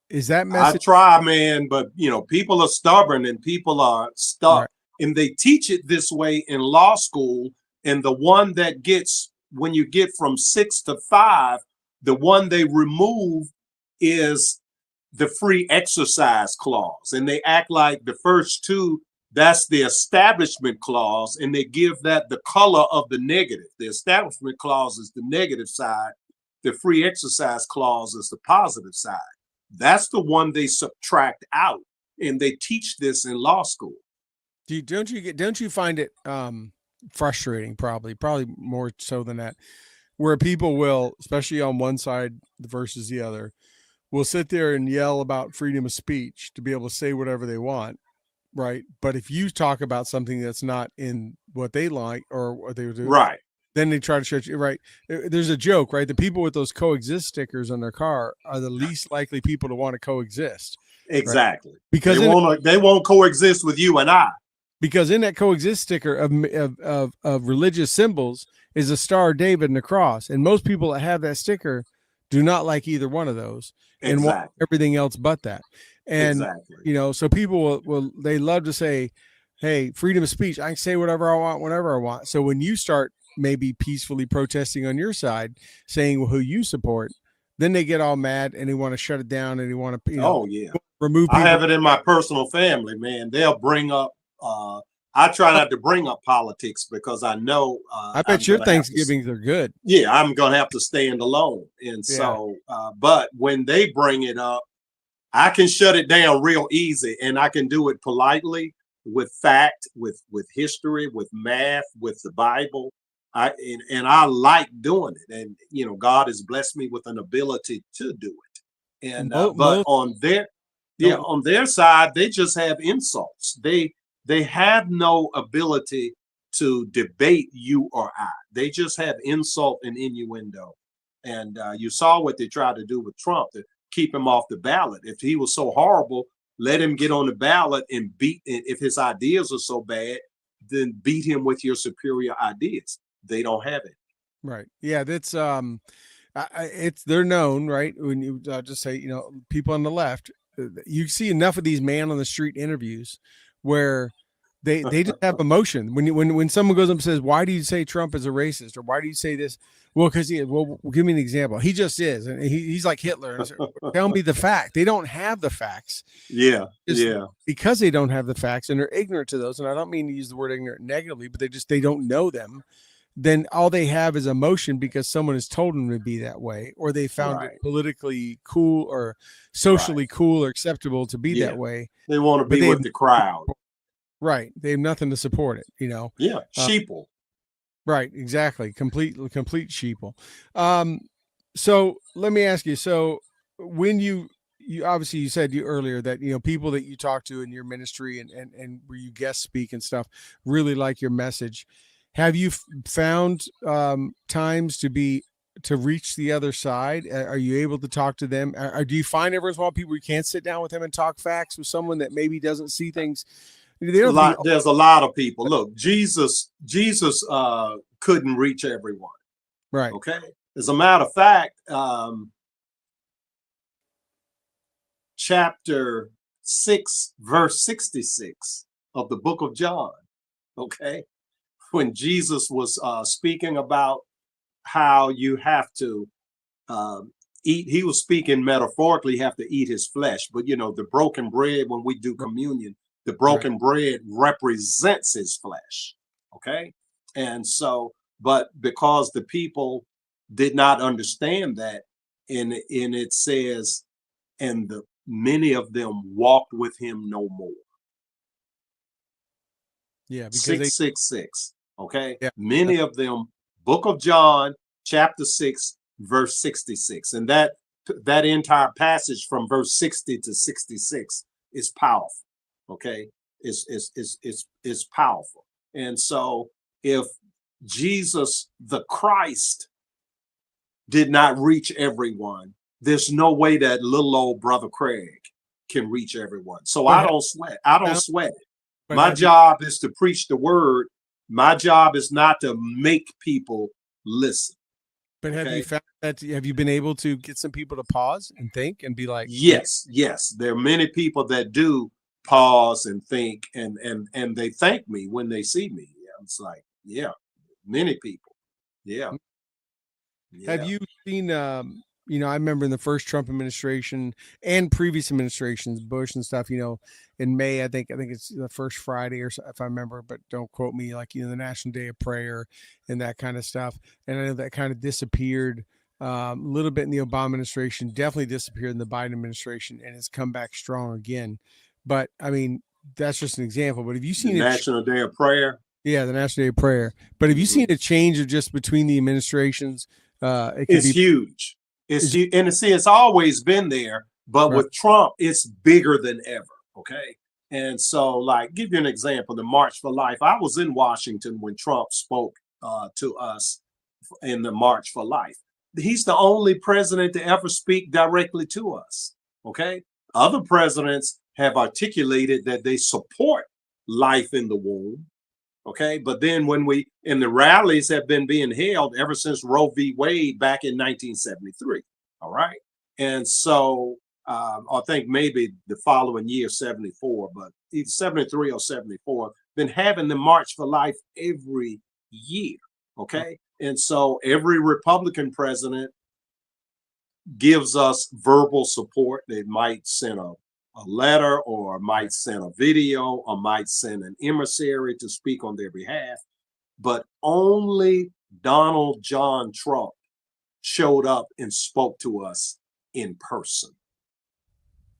Is that message? I try, man, but you know, people are stubborn and people are stuck, and they teach it this way in law school. And the one that gets, when you get from 6 to 5, the one they remove is the free exercise clause, and they act like the first two, that's the establishment clause, and they give that the color of the negative. The establishment clause is the negative side. The free exercise clause is the positive side. That's the one they subtract out, and they teach this in law school. Don't you find it frustrating? Probably more so than that, where people will, especially on one side versus the other, will sit there and yell about freedom of speech to be able to say whatever they want. Right. But if you talk about something that's not in what they like or what they do, right, then they try to shut you. Right. There's a joke, right? The people with those coexist stickers on their car are the least likely people to want to coexist. Exactly. Right? Because they won't coexist with you and I. Because in that coexist sticker of religious symbols is a Star of David and a cross. And most people that have that sticker do not like either one of those and want everything else but that. And, you know, so people they love to say, hey, freedom of speech, I can say whatever I want, whenever I want. So when you start maybe peacefully protesting on your side, saying who you support, then they get all mad and they want to shut it down and they want to, remove people. I have it in my personal family, man. They'll bring up, I try not to bring up politics because I know. I bet your Thanksgivings are good. Yeah, I'm going to have to stand alone. And so, but when they bring it up, I can shut it down real easy, and I can do it politely, with fact, with history, with math, with the Bible. I like doing it, and you know, God has blessed me with an ability to do it. And but on their side, they just have insults. They they have no ability to debate you or I. They just have insult and innuendo. And you saw what they tried to do with Trump to keep him off the ballot. If he was so horrible, let him get on the ballot and beat. If his ideas are so bad, then beat him with your superior ideas. They don't have it. Right. Yeah. That's it's they're known, right? When you just say, people on the left, you see enough of these man on the street interviews where they just have emotion. When someone goes up and says, "Why do you say Trump is a racist?" or "Why do you say this?" Well, because give me an example. He just is, and he's like Hitler. Tell me the fact. They don't have the facts. Yeah, because they don't have the facts and they're ignorant to those. And I don't mean to use the word ignorant negatively, but they don't know them. Then all they have is emotion because someone has told them to be that way, or they found it politically cool or socially cool or acceptable to be that way. They want to be with the crowd. Right. They have nothing to support it, Yeah. Sheeple. Right. Exactly. Complete sheeple. So let me ask you, so when you obviously you said earlier that, people that you talk to in your ministry and where you guest speak and stuff really like your message. Have you found times to reach the other side? Are you able to talk to them? Or do you find every once in a while people you can't sit down with them and talk facts with someone that maybe doesn't see things? There's a lot of people. Look, Jesus couldn't reach everyone. Right. Okay. As a matter of fact, chapter 6, verse 66 of the book of John. Okay. When Jesus was speaking about how you have to eat, he was speaking metaphorically, you have to eat his flesh. But, the broken bread, when we do communion, the broken bread represents his flesh. Okay. And so, but because the people did not understand that, and it says, and many of them walked with him no more. Yeah, because 666. Okay. Yeah. Many of them, book of John, chapter 6, verse 66. And that entire passage from verse 60 to 66 is powerful. Okay. It's powerful. And so if Jesus, the Christ, did not reach everyone, there's no way that little old brother Craig can reach everyone. So I don't sweat it. My job is to preach the word. My job is not to make people listen. But have you found that? Have you been able to get some people to pause and think and be like, yes, there are many people that do pause and think, and they thank me when they see me. It's like, many people. Yeah. Have you seen, I remember in the first Trump administration and previous administrations, Bush and stuff, in May, I think it's the first Friday or so, if I remember, but don't quote me, like, the National Day of Prayer and that kind of stuff. And I know that kind of disappeared a little bit in the Obama administration, definitely disappeared in the Biden administration, and has come back strong again. But I mean, that's just an example. But have you seen the National Day of Prayer? Yeah, the National Day of Prayer. But have you seen a change of just between the administrations? It's huge. It's always been there, but with Trump, it's bigger than ever. Okay. And so, like, give you an example, the March for Life. I was in Washington when Trump spoke to us in the March for Life. He's the only president to ever speak directly to us. Okay. Other presidents have articulated that they support life in the womb. Okay. But then the rallies have been being held ever since Roe v. Wade back in 1973. All right. And so I think maybe the following year, 74, but either 73 or 74, been having the March for Life every year. Okay. And so every Republican president gives us verbal support. They might send a letter, or might send a video, or might send an emissary to speak on their behalf. But only Donald John Trump showed up and spoke to us in person.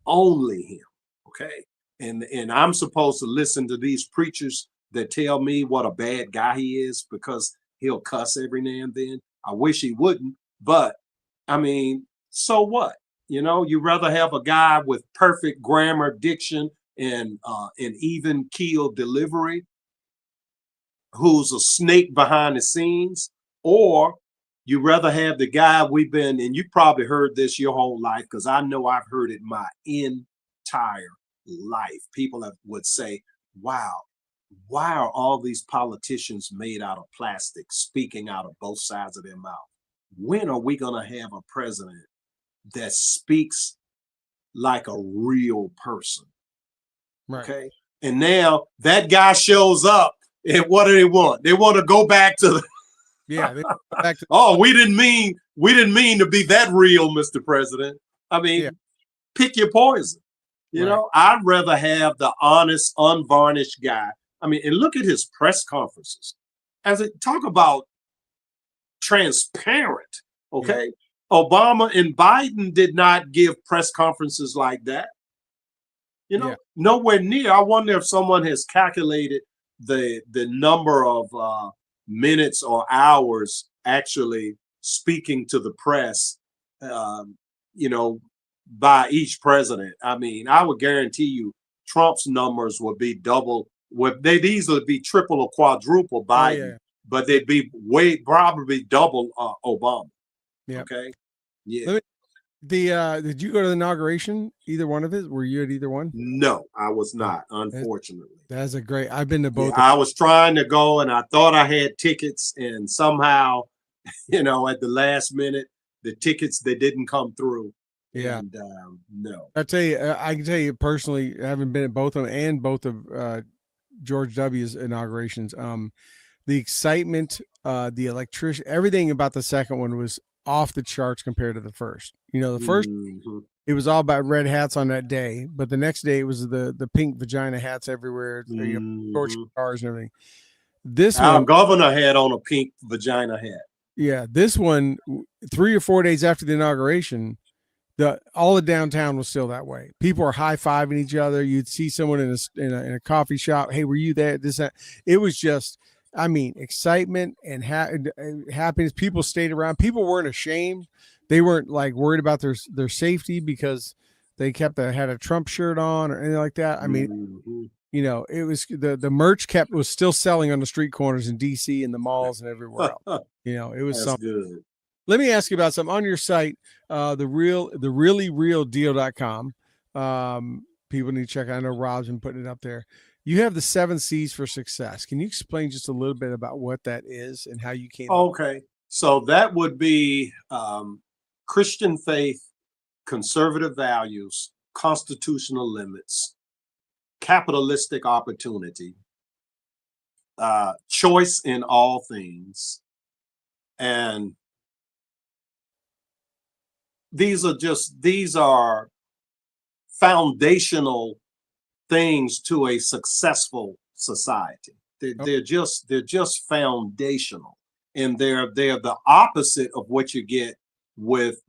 Only him. Okay. And I'm supposed to listen to these preachers that tell me what a bad guy he is because he'll cuss every now and then. I wish he wouldn't, but I mean, so what? You'd rather have a guy with perfect grammar, diction, in even keel delivery, who's a snake behind the scenes, or you rather have the guy we've been, and you probably heard this your whole life, because I know I've heard it my entire life. People would say, wow, why are all these politicians made out of plastic, speaking out of both sides of their mouth? When are we going to have a president that speaks like a real person? Right. Okay. And now that guy shows up, and what do they want? They want to go back to the Yeah. Back to oh, we didn't mean to be that real, Mr. President. I mean, yeah. pick your poison. You Right. know, I'd rather have the honest, unvarnished guy. I mean, and look at his press conferences. As it talk about transparent, okay? Yeah. Obama and Biden did not give press conferences like that. You know, Yeah. nowhere near. I wonder if someone has calculated the number of minutes or hours actually speaking to the press, you know, by each president. I mean, I would guarantee you Trump's numbers would be double. They'd easily be triple or quadruple Biden, Oh, yeah. but they'd be probably double Obama. Yeah. Okay. Yeah. Let me, did you go to the inauguration? Either one of it? Were you at either one? No, I was not, unfortunately. That's a great. I've been to both. Yeah, I was trying to go, and I thought I had tickets, and somehow, you know, at the last minute, the tickets, they didn't come through. Yeah. And no. I tell you, I can tell you personally, having been at both of them and both of George W.'s inaugurations, the excitement, the electricity, everything about the second one was off the charts compared to the first. You know, the first, it was all about red hats on that day, but the next day it was the pink vagina hats everywhere, you know, torch cars and everything. This Our one, governor had on a pink vagina hat. yeah, this one, 3 or 4 days after the inauguration, all the downtown was still that way. People are high-fiving each other. You'd see someone in a coffee shop. Hey, were you there? This, that. It was just, I mean, excitement and happiness. People stayed around. People weren't ashamed. They weren't like worried about their safety because they had a Trump shirt on or anything like that. I mean, you know, it was the merch was still selling on the street corners in DC and the malls and everywhere else. You know, it was That's something good. Let me ask you about something on your site, the really real deal.com. People need to check. I know Rob's been putting it up there. You have the 7 C's for success. Can you explain just a little bit about what that is and how you came? Okay. So that would be Christian faith, conservative values, constitutional limits, capitalistic opportunity, choice in all things, and these are foundational things to a successful society. They're just foundational, and they're the opposite of what you get with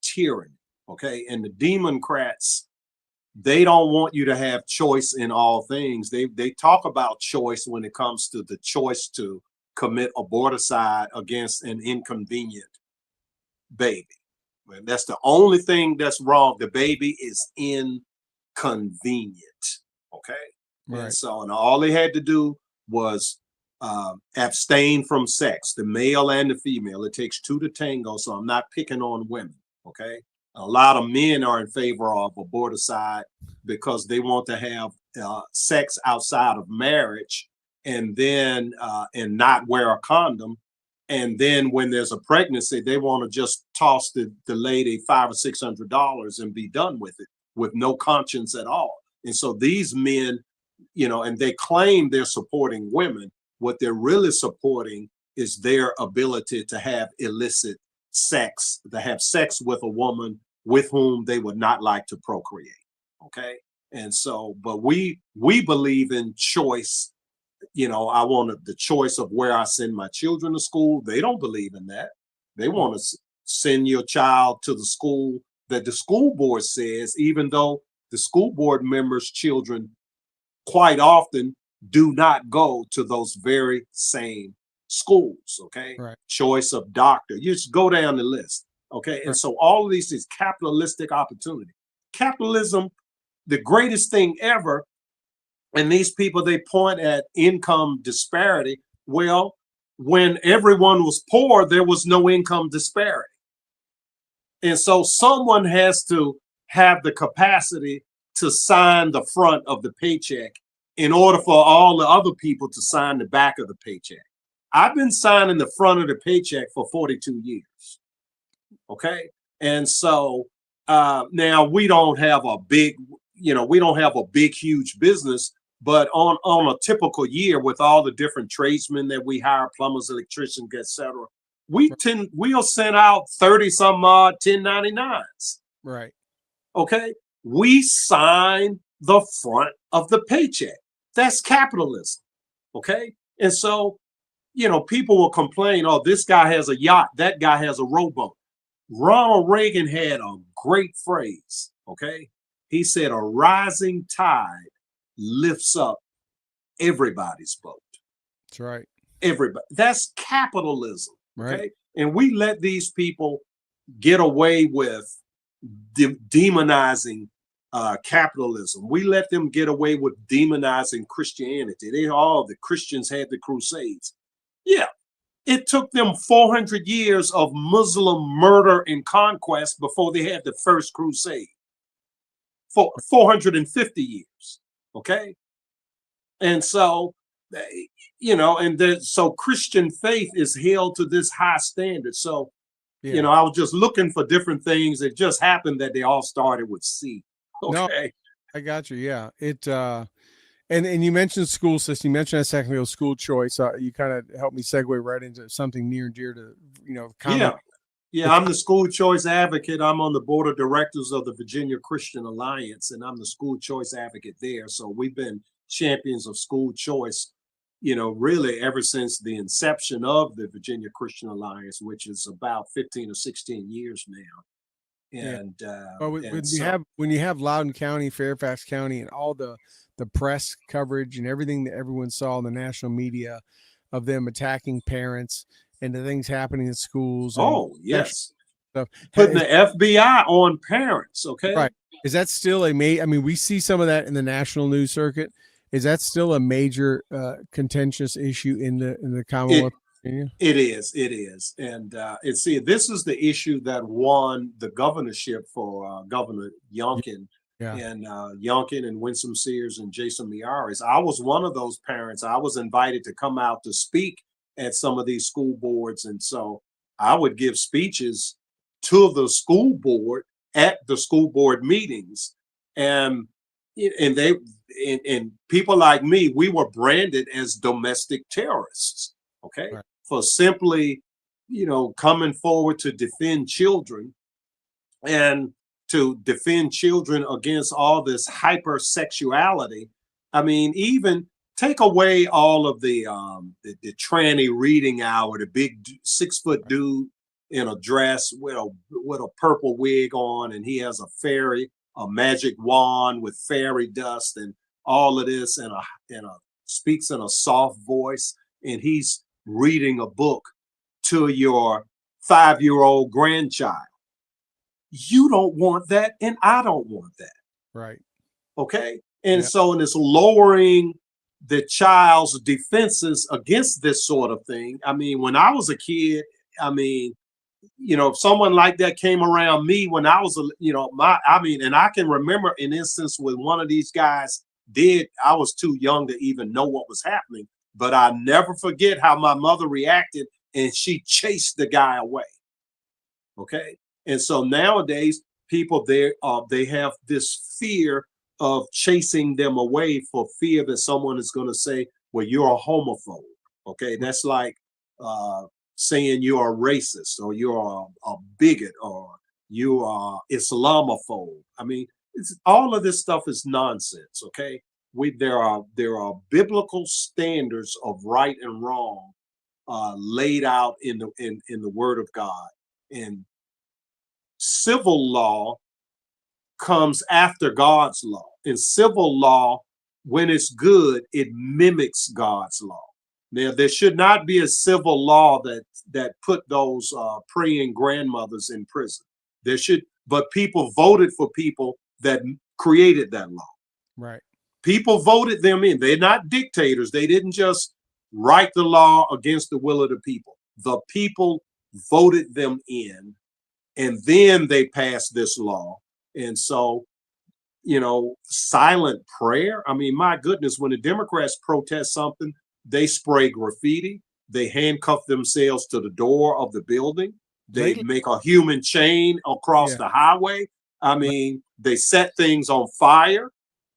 tyranny. Okay, and the Democrats, they don't want you to have choice in all things. They talk about choice when it comes to the choice to commit aborticide against an inconvenient baby. And that's the only thing that's wrong. The baby is inconvenient. Okay. Right. And so, and all they had to do was abstain from sex, the male and the female. It takes 2 to tango. So I'm not picking on women. Okay. A lot of men are in favor of aborticide because they want to have sex outside of marriage and then and not wear a condom. And then when there's a pregnancy, they want to just toss the lady $500 or $600 and be done with it, with no conscience at all. And so these men, you know, and they claim they're supporting women. What they're really supporting is their ability to have illicit sex, to have sex with a woman with whom they would not like to procreate. Okay. And so, but we believe in choice. You know, I wanted the choice of where I send my children to school. They don't believe in that. They want to send your child to the school that the school board says, even though the school board members' children quite often do not go to those very same schools. Okay. Right. Choice of doctor. You just go down the list. Okay. And so all of these is capitalistic opportunity. Capitalism, the greatest thing ever, And these people, they point at income disparity. Well, when everyone was poor, there was no income disparity. And so someone has to have the capacity to sign the front of the paycheck in order for all the other people to sign the back of the paycheck. I've been signing the front of the paycheck for 42 years. Okay. And so now we don't have a big, we don't have a big, huge business, but on a typical year with all the different tradesmen that we hire, plumbers, electricians, etc., we'll send out 30 some odd 1099s. Right. Okay. We sign the front of the paycheck. That's capitalism. Okay. And so, people will complain, oh, this guy has a yacht, that guy has a rowboat. Ronald Reagan had a great phrase. Okay. He said, a rising tide lifts up everybody's boat. That's right. Everybody. That's capitalism. Right. Okay. And we let these people get away with demonizing capitalism. We let them get away with demonizing Christianity. The Christians had the Crusades. Yeah. It took them 400 years of Muslim murder and conquest before they had the first crusade. For 450 years. Okay. And so, so Christian faith is held to this high standard. So, I was just looking for different things. It just happened that they all started with C. Okay. No, I got you. Yeah. And you mentioned school system. You mentioned a second ago, school choice. You kind of helped me segue right into something near and dear to, Yeah, I'm the school choice advocate. I'm on the board of directors of the Virginia Christian Alliance, and I'm the school choice advocate there. So we've been champions of school choice, really ever since the inception of the Virginia Christian Alliance, which is about 15 or 16 years now. And when you have Loudoun County, Fairfax County, and all the press coverage and everything that everyone saw in the national media of them attacking parents and the things happening in schools. Oh, yes. Stuff. Putting the FBI on parents. Okay. Right. Is that still we see some of that in the national news circuit. Is that still a major contentious issue in the Commonwealth of Virginia? It is. And this is the issue that won the governorship for Governor Youngkin. Yeah. And Youngkin and Winsome Sears and Jason Miyares. I was one of those parents. I was invited to come out to speak at some of these school boards. And so I would give speeches to the school board at the school board meetings. And people like me, we were branded as domestic terrorists, okay, right, for simply, coming forward to defend children and to defend children against all this hypersexuality. I mean, even take away all of the tranny reading hour, the big 6-foot dude in a dress with a purple wig on, and he has a magic wand with fairy dust and all of this, and speaks in a soft voice, and he's reading a book to your 5-year-old grandchild. You don't want that, and I don't want that. Right. Okay. And so, and it's lowering the child's defenses against this sort of thing. I mean, when I was a kid, if someone like that came around me when I was, and I can remember an instance with one of these guys I was too young to even know what was happening, but I never forget how my mother reacted, and she chased the guy away. Okay. And so nowadays, people they have this fear of chasing them away for fear that someone is going to say, well, you're a homophobe. Okay. That's like saying you're a racist, or you're a bigot, or you are Islamophobe. I mean, all of this stuff is nonsense. Okay. There are biblical standards of right and wrong laid out in the Word of God. And civil law comes after God's law. In civil law, when it's good, it mimics God's law. Now, there should not be a civil law that put those praying grandmothers in prison. But people voted for people that created that law. Right. People voted them in. They're not dictators. They didn't just write the law against the will of the people. The people voted them in, and then they passed this law. And so, silent prayer. I mean, my goodness, when the Democrats protest something, they spray graffiti, they handcuff themselves to the door of the building, they make a human chain across the highway. I mean, they set things on fire.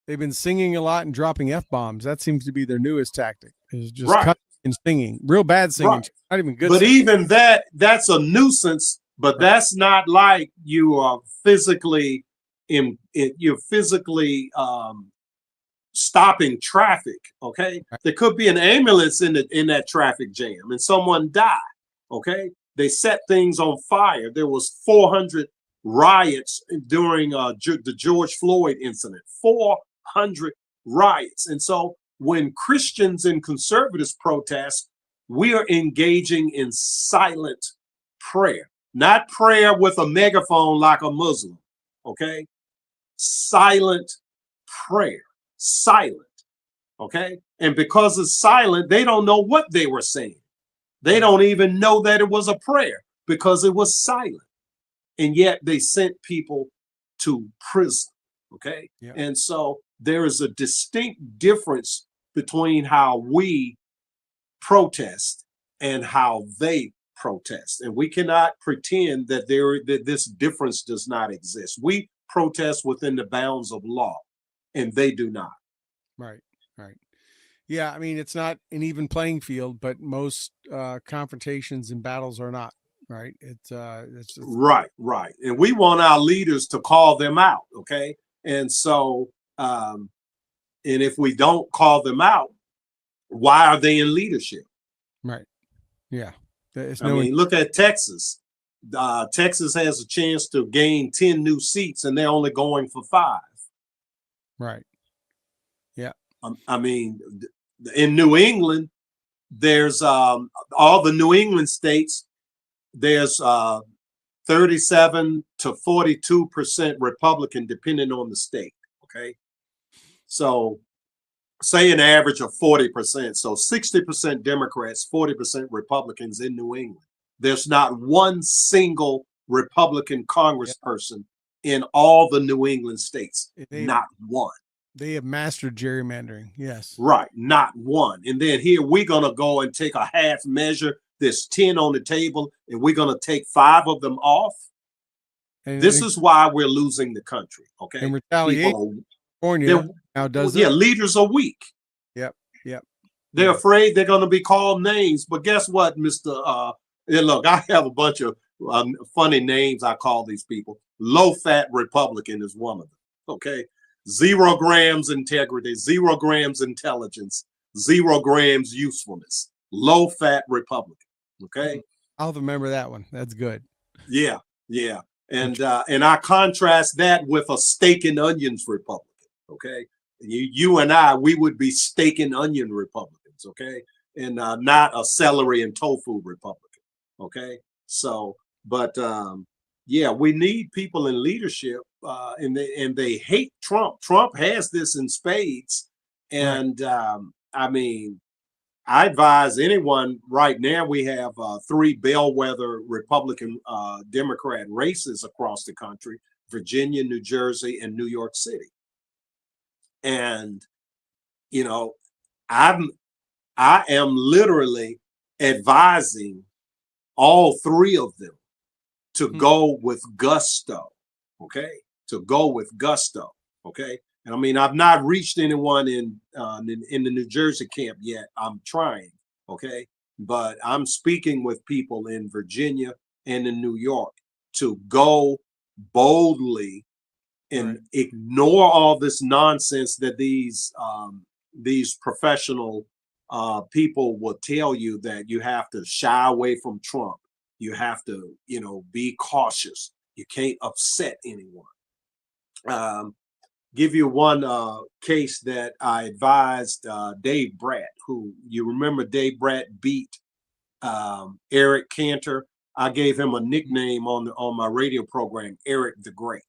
They've been singing a lot and dropping F-bombs. That seems to be their newest tactic, is just cutting and singing. Real bad singing. Not even good But singing. even that's a nuisance, but that's not like you are physically stopping traffic. Okay. There could be an ambulance in that traffic jam and someone died. Okay. They set things on fire. There was 400 riots during the George Floyd incident. 400 riots. And so when Christians and conservatives protest, we are engaging in silent prayer, not prayer with a megaphone like a Muslim. Okay. Silent prayer. Silent. Okay. And because it's silent, they don't know what they were saying. They don't even know that it was a prayer because it was silent. And yet they sent people to prison. Okay. Yeah. And so there is a distinct difference between how we protest and how they protest. And we cannot pretend that that this difference does not exist. We protest within the bounds of law, and they do not. Right. Yeah, I mean, it's not an even playing field, but most confrontations and battles are not. Right. It's right. And we want our leaders to call them out. Okay. And so, and if we don't call them out, why are they in leadership? Right. Yeah. I mean, look at Texas. Texas has a chance to gain 10 new seats, and they're only going for 5. Right. Yeah. I mean, in New England, there's all the New England states. There's 37 to 42% Republican, depending on the state. Okay, so say an average of 40%. So 60% Democrats, 40% Republicans in New England. There's not one single Republican congressperson in all the New England states. Not one. They have mastered gerrymandering. Yes. Right. Not one. And then here we're going to go and take a half measure. There's 10 on the table, and we're going to take 5 of them off. And this is why we're losing the country. Okay. And retaliation. California now does it. Yeah, leaders are weak. Yep. They're afraid they're going to be called names. But guess what, Mr. Look, I have a bunch of funny names I call these people. Low-fat Republican is one of them. Okay. 0 grams integrity, 0 grams intelligence, 0 grams usefulness. Low-fat Republican. Okay. I'll remember that one. That's good. Yeah. And I contrast that with a steak and onions Republican. Okay. You and I, we would be steak and onion Republicans. Okay. And not a celery and tofu Republican. Okay. So, but we need people in leadership, and they hate Trump. Trump has this in spades. And I mean, I advise anyone right now, we have 3 bellwether Republican Democrat races across the country: Virginia, New Jersey, and New York City. And, I am literally advising all 3 of them to go with gusto. Okay. To go with gusto. Okay. And I mean, I've not reached anyone in the New Jersey camp yet. I'm trying. Okay. But I'm speaking with people in Virginia and in New York to go boldly and ignore all this nonsense that these professional people will tell you, that you have to shy away from Trump. You have to, be cautious. You can't upset anyone. Give you one case that I advised Dave Bratt, who, you remember Dave Bratt beat Eric Cantor. I gave him a nickname on my radio program, Eric the Great.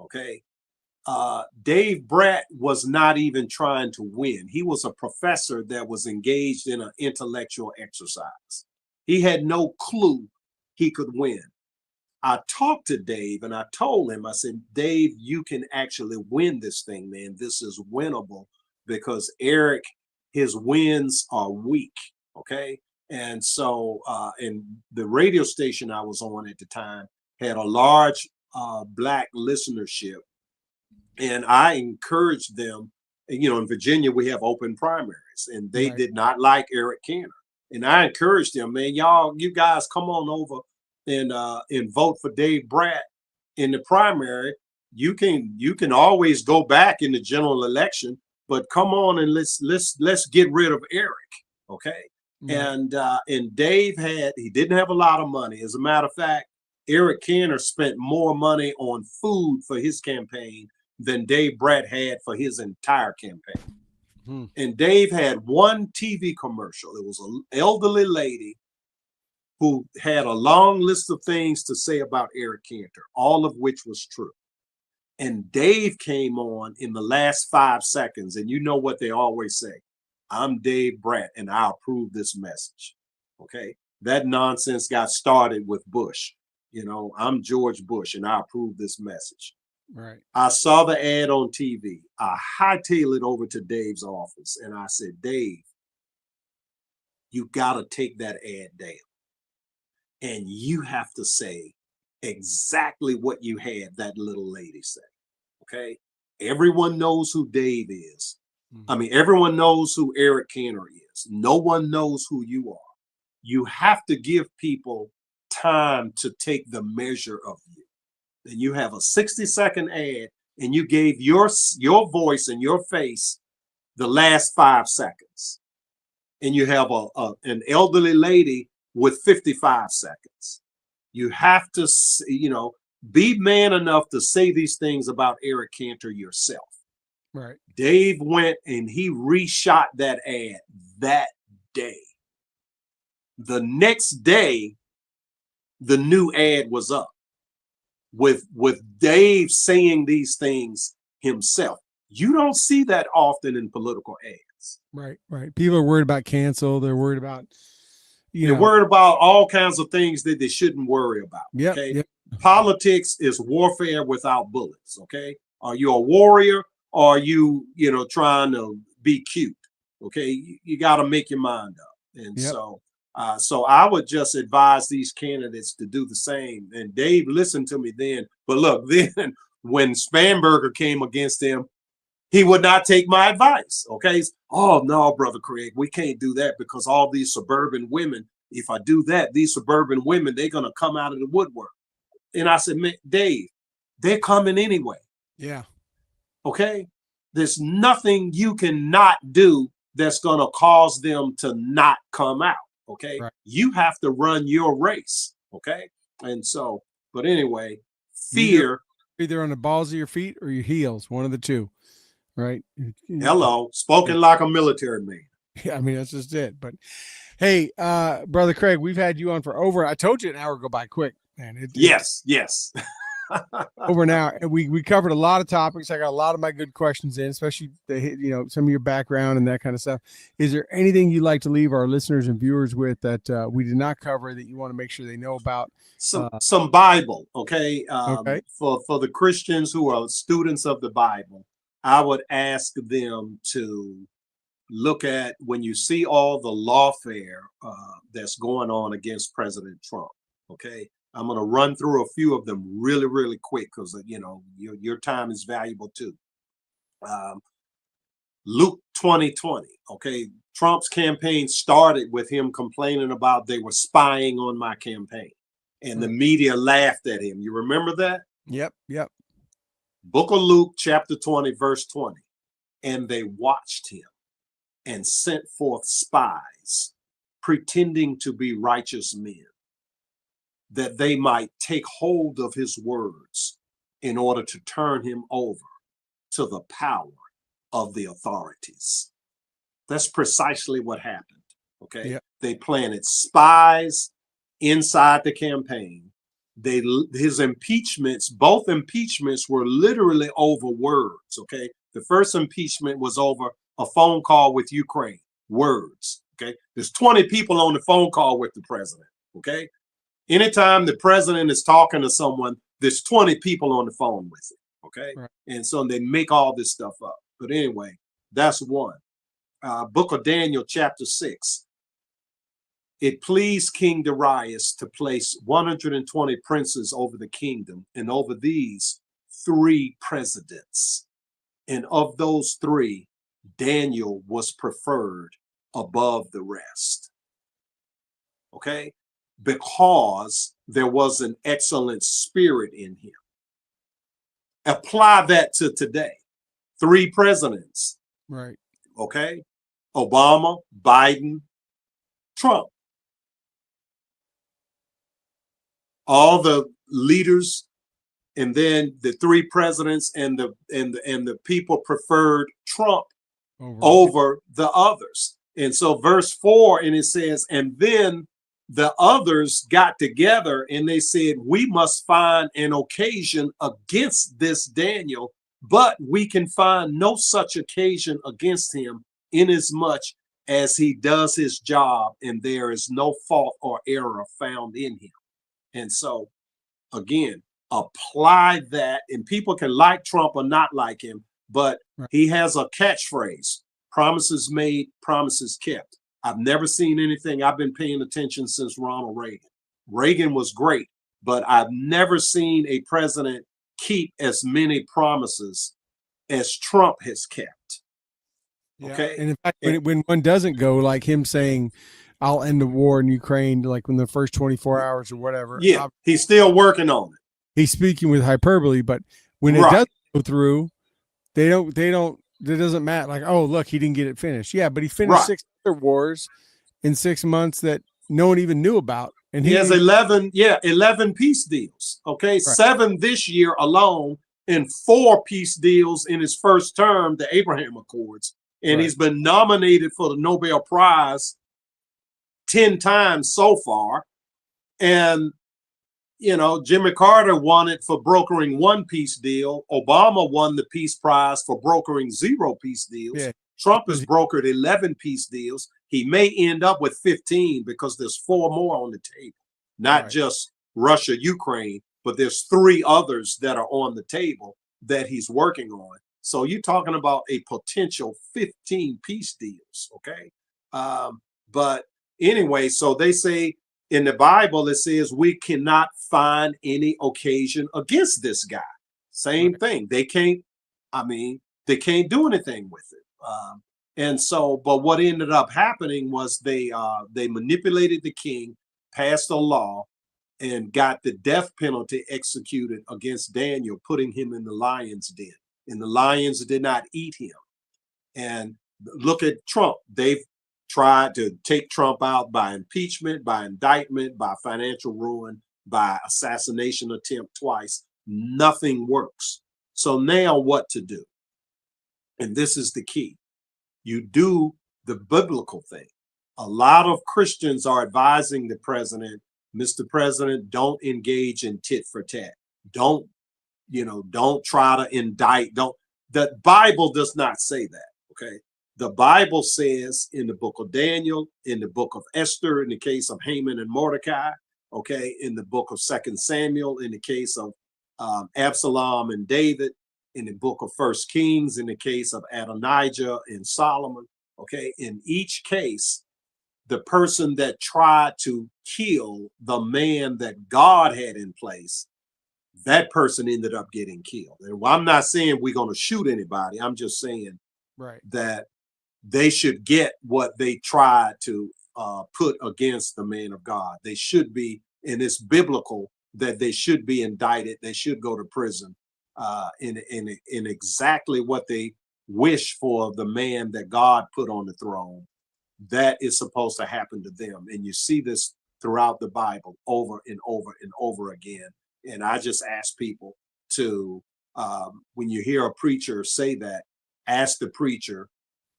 Okay. Dave Bratt was not even trying to win. He was a professor that was engaged in an intellectual exercise. He had no clue he could win. I talked to Dave and I told him, I said, Dave, you can actually win this thing, man. This is winnable because Eric, his wins are weak. Okay. And so, and the radio station I was on at the time had a large Black listenership. And I encouraged them, and, you know, in Virginia, we have open primaries, and they Right. did not like Eric Cantor. And I encouraged them, man, you guys come on over and vote for Dave Bratt in the primary. You can always go back in the general election, but come on and let's get rid of Eric. Okay. Right. And Dave he didn't have a lot of money. As a matter of fact, Eric Cantor spent more money on food for his campaign than Dave Bratt had for his entire campaign. Hmm. And Dave had one TV commercial. It was an elderly lady who had a long list of things to say about Eric Cantor, all of which was true. And Dave came on in the last 5 seconds, and you know what they always say, I'm Dave Bratt and I approve this message. Okay. That nonsense got started with Bush. You know, I'm George Bush and I approve this message. Right. I saw the ad on TV. I hightailed it over to Dave's office and I said, Dave, you got to take that ad down. And you have to say exactly what you had that little lady say. Okay. Everyone knows who Dave is. I mean, everyone knows who Eric Cantor is. No one knows who you are. You have to give people time to take the measure of you. And you have a 60-second ad and you gave your voice and your face the last 5 seconds. And you have an elderly lady with 55 seconds. You have to, you know, be man enough to say these things about Eric Cantor yourself. Right. Dave went and he reshot that ad that day. The next day, the new ad was up with Dave saying these things himself. You don't see that often in political ads. Right. Right. People are worried about cancel. They're worried about, They're worried about all kinds of things that they shouldn't worry about. Yep, Okay. yep. Politics is warfare without bullets. Okay. Are you a warrior or are you, trying to be cute? Okay. You got to make your mind up. And Yep. so I would just advise these candidates to do the same. And Dave listened to me then. But look, then when Spanberger came against him, he would not take my advice. Okay. Oh, no, Brother Craig, we can't do that because all these suburban women, if I do that, these suburban women, they're going to come out of the woodwork. And I said, man, Dave, they're coming anyway. Yeah. Okay. There's nothing you cannot do that's going to cause them to not come out. Okay. Right. You have to run your race. Okay. And so, but anyway, fear. Either on the balls of your feet or your heels, one of the two. Right. Hello. Spoken like a military man. Yeah, I mean, that's just it. But hey, Brother Craig, we've had you on for I told you an hour go by quick, man. Yes. Over an hour. And we covered a lot of topics. I got a lot of my good questions in, especially some of your background and that kind of stuff. Is there anything you'd like to leave our listeners and viewers with that we did not cover that you want to make sure they know about? Some Bible, okay? Okay. For the Christians who are students of the Bible, I would ask them to look at when you see all the lawfare that's going on against President Trump. Okay, I'm going to run through a few of them really, really quick because your time is valuable too. Luke 20:20. Okay, Trump's campaign started with him complaining about they were spying on my campaign, and the media laughed at him. You remember that? Yep. Book of Luke, chapter 20, verse 20. And they watched him and sent forth spies, pretending to be righteous men, that they might take hold of his words in order to turn him over to the power of the authorities. That's precisely what happened. Okay. Yep. They planted spies inside the campaign his impeachments, both impeachments were literally over words. Okay. The first impeachment was over a phone call with Ukraine. Words. Okay. There's 20 people on the phone call with the president. Okay. Anytime the president is talking to someone, there's 20 people on the phone with him. Okay. Right. And so they make all this stuff up. But anyway, that's one. Book of Daniel, chapter 6. It pleased King Darius to place 120 princes over the kingdom, and over these 3 presidents. And of those 3, Daniel was preferred above the rest. Okay? Because there was an excellent spirit in him. Apply that to today. 3 presidents. Right. Okay? Obama, Biden, Trump. All the leaders, and then the 3 presidents, and the people preferred Trump over the others. And so verse 4, and it says, and then the others got together and they said, we must find an occasion against this Daniel, but we can find no such occasion against him, inasmuch as he does his job and there is no fault or error found in him. And so, again, apply that, and people can like Trump or not like him, but he has a catchphrase: promises made, promises kept. I've never seen anything. I've been paying attention since Ronald Reagan. Reagan was great, but I've never seen a president keep as many promises as Trump has kept. Okay. And in fact, when one doesn't go, like him saying, I'll end the war in Ukraine, like in the first 24 hours or whatever. Yeah, he's still working on it. He's speaking with hyperbole, but when it does go through, they don't, it doesn't matter. Like, oh, look, he didn't get it finished. Yeah, but he finished 6 other wars in 6 months that no one even knew about. And he has 11 peace deals. Okay. 7 this year alone, and 4 peace deals in his first term, the Abraham Accords. And he's been nominated for the Nobel Prize 10 times so far. And, you know, Jimmy Carter won it for brokering 1 peace deal. Obama won the Peace Prize for brokering 0 peace deals. Yeah. Trump has brokered 11 peace deals. He may end up with 15 because there's 4 more on the table, not just Russia, Ukraine, but there's 3 others that are on the table that he's working on. So you're talking about a potential 15 peace deals. Okay. But anyway, so they say in the Bible, it says we cannot find any occasion against this guy. Same thing. They can't do anything with it. And so, but what ended up happening was they manipulated the king, passed a law, and got the death penalty executed against Daniel, putting him in the lion's den. And the lions did not eat him. And look at Trump. They've tried to take Trump out by impeachment, by indictment, by financial ruin, by assassination attempt twice. Nothing works. So now what to do? And this is the key. You do the biblical thing. A lot of Christians are advising the president, Mr. President, don't engage in tit for tat. Don't try to indict. The Bible does not say that. Okay. The Bible says in the book of Daniel, in the book of Esther, in the case of Haman and Mordecai, okay, in the book of 2 Samuel, in the case of Absalom and David, in the book of 1 Kings, in the case of Adonijah and Solomon, okay, in each case, the person that tried to kill the man that God had in place, that person ended up getting killed. And I'm not saying we're going to shoot anybody. I'm just saying that they should get what they tried to put against the man of God. They should be, and it's biblical that they should be indicted. They should go to prison in exactly what they wish for the man that God put on the throne. That is supposed to happen to them. And you see this throughout the Bible over and over and over again. And I just ask people to, when you hear a preacher say that, ask the preacher,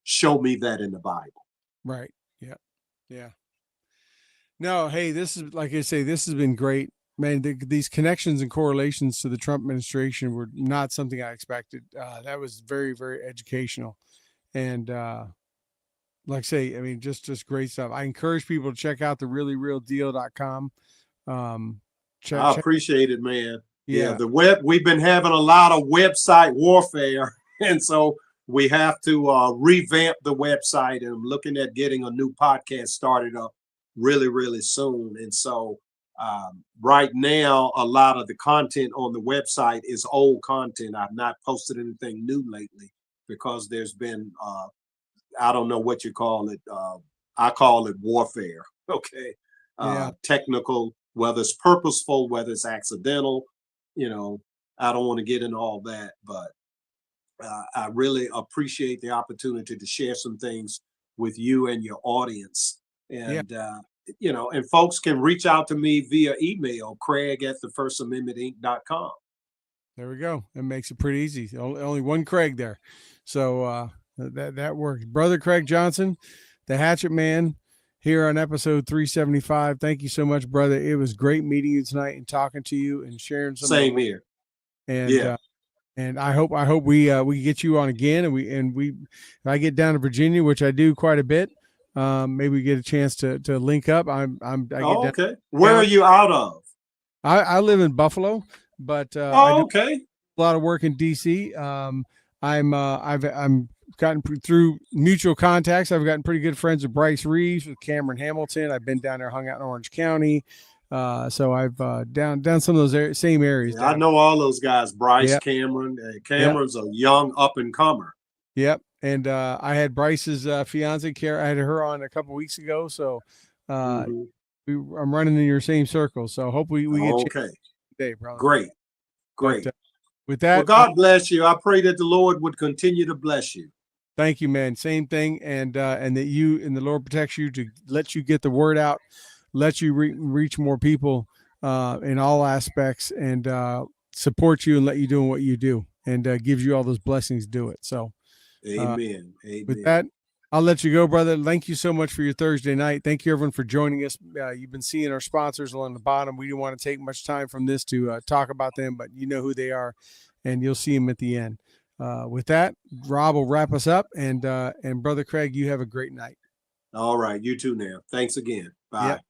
show me that in the Bible. Right. Yeah. Yeah. No, hey, this is, like I say, this has been great. Man, these connections and correlations to the Trump administration were not something I expected. That was very, very educational. And like I say, I mean, just great stuff. I encourage people to check out the reallyrealdeal.com. I Check. appreciate it, man. Yeah, Yeah. the web, we've been having a lot of website warfare. And so we have to revamp the website. And I'm looking at getting a new podcast started up really, really soon. And so right now, a lot of the content on the website is old content. I've not posted anything new lately because there's been, I don't know what you call it. I call it warfare. Okay. Yeah. Technical, whether it's purposeful, whether it's accidental, I don't want to get into all that, but I really appreciate the opportunity to share some things with you and your audience. And, and folks can reach out to me via email, craig@thefirsamendmentinc.com. There we go. It makes it pretty easy. Only one Craig there. So that works. Brother Craig Johnson, the Hatchet Man, here on episode 375. Thank you so much, brother. It was great meeting you tonight and talking to you and sharing some. Same here. And and I hope we get you on again, and we if I get down to Virginia, which I do quite a bit, maybe we get a chance to link up. I get down. Okay. Where are you out of? I live in Buffalo, but I do a lot of work in DC. I'm gotten through mutual contacts. I've gotten pretty good friends with Bryce Reeves, with Cameron Hamilton. I've been down there, hung out in Orange County. So I've down some of those same areas. Yeah, I know all those guys. Bryce, yep. Cameron. Cameron's a young up and comer. Yep. And I had Bryce's fiance, Kara. I had her on a couple weeks ago. So I'm running in your same circle. So hopefully we get you today, brother. Great. But, with that, well, God bless you. I pray that the Lord would continue to bless you. Thank you, man. Same thing, and that you and the Lord protects you to let you get the word out, let you reach more people in all aspects, and support you and let you do what you do, and gives you all those blessings to do it. So, amen. With that, I'll let you go, brother. Thank you so much for your Thursday night. Thank you, everyone, for joining us. You've been seeing our sponsors along the bottom. We didn't want to take much time from this to talk about them, but you know who they are, and you'll see them at the end. With that, Rob will wrap us up, and Brother Craig, you have a great night. All right. You too now. Thanks again. Bye. Yep.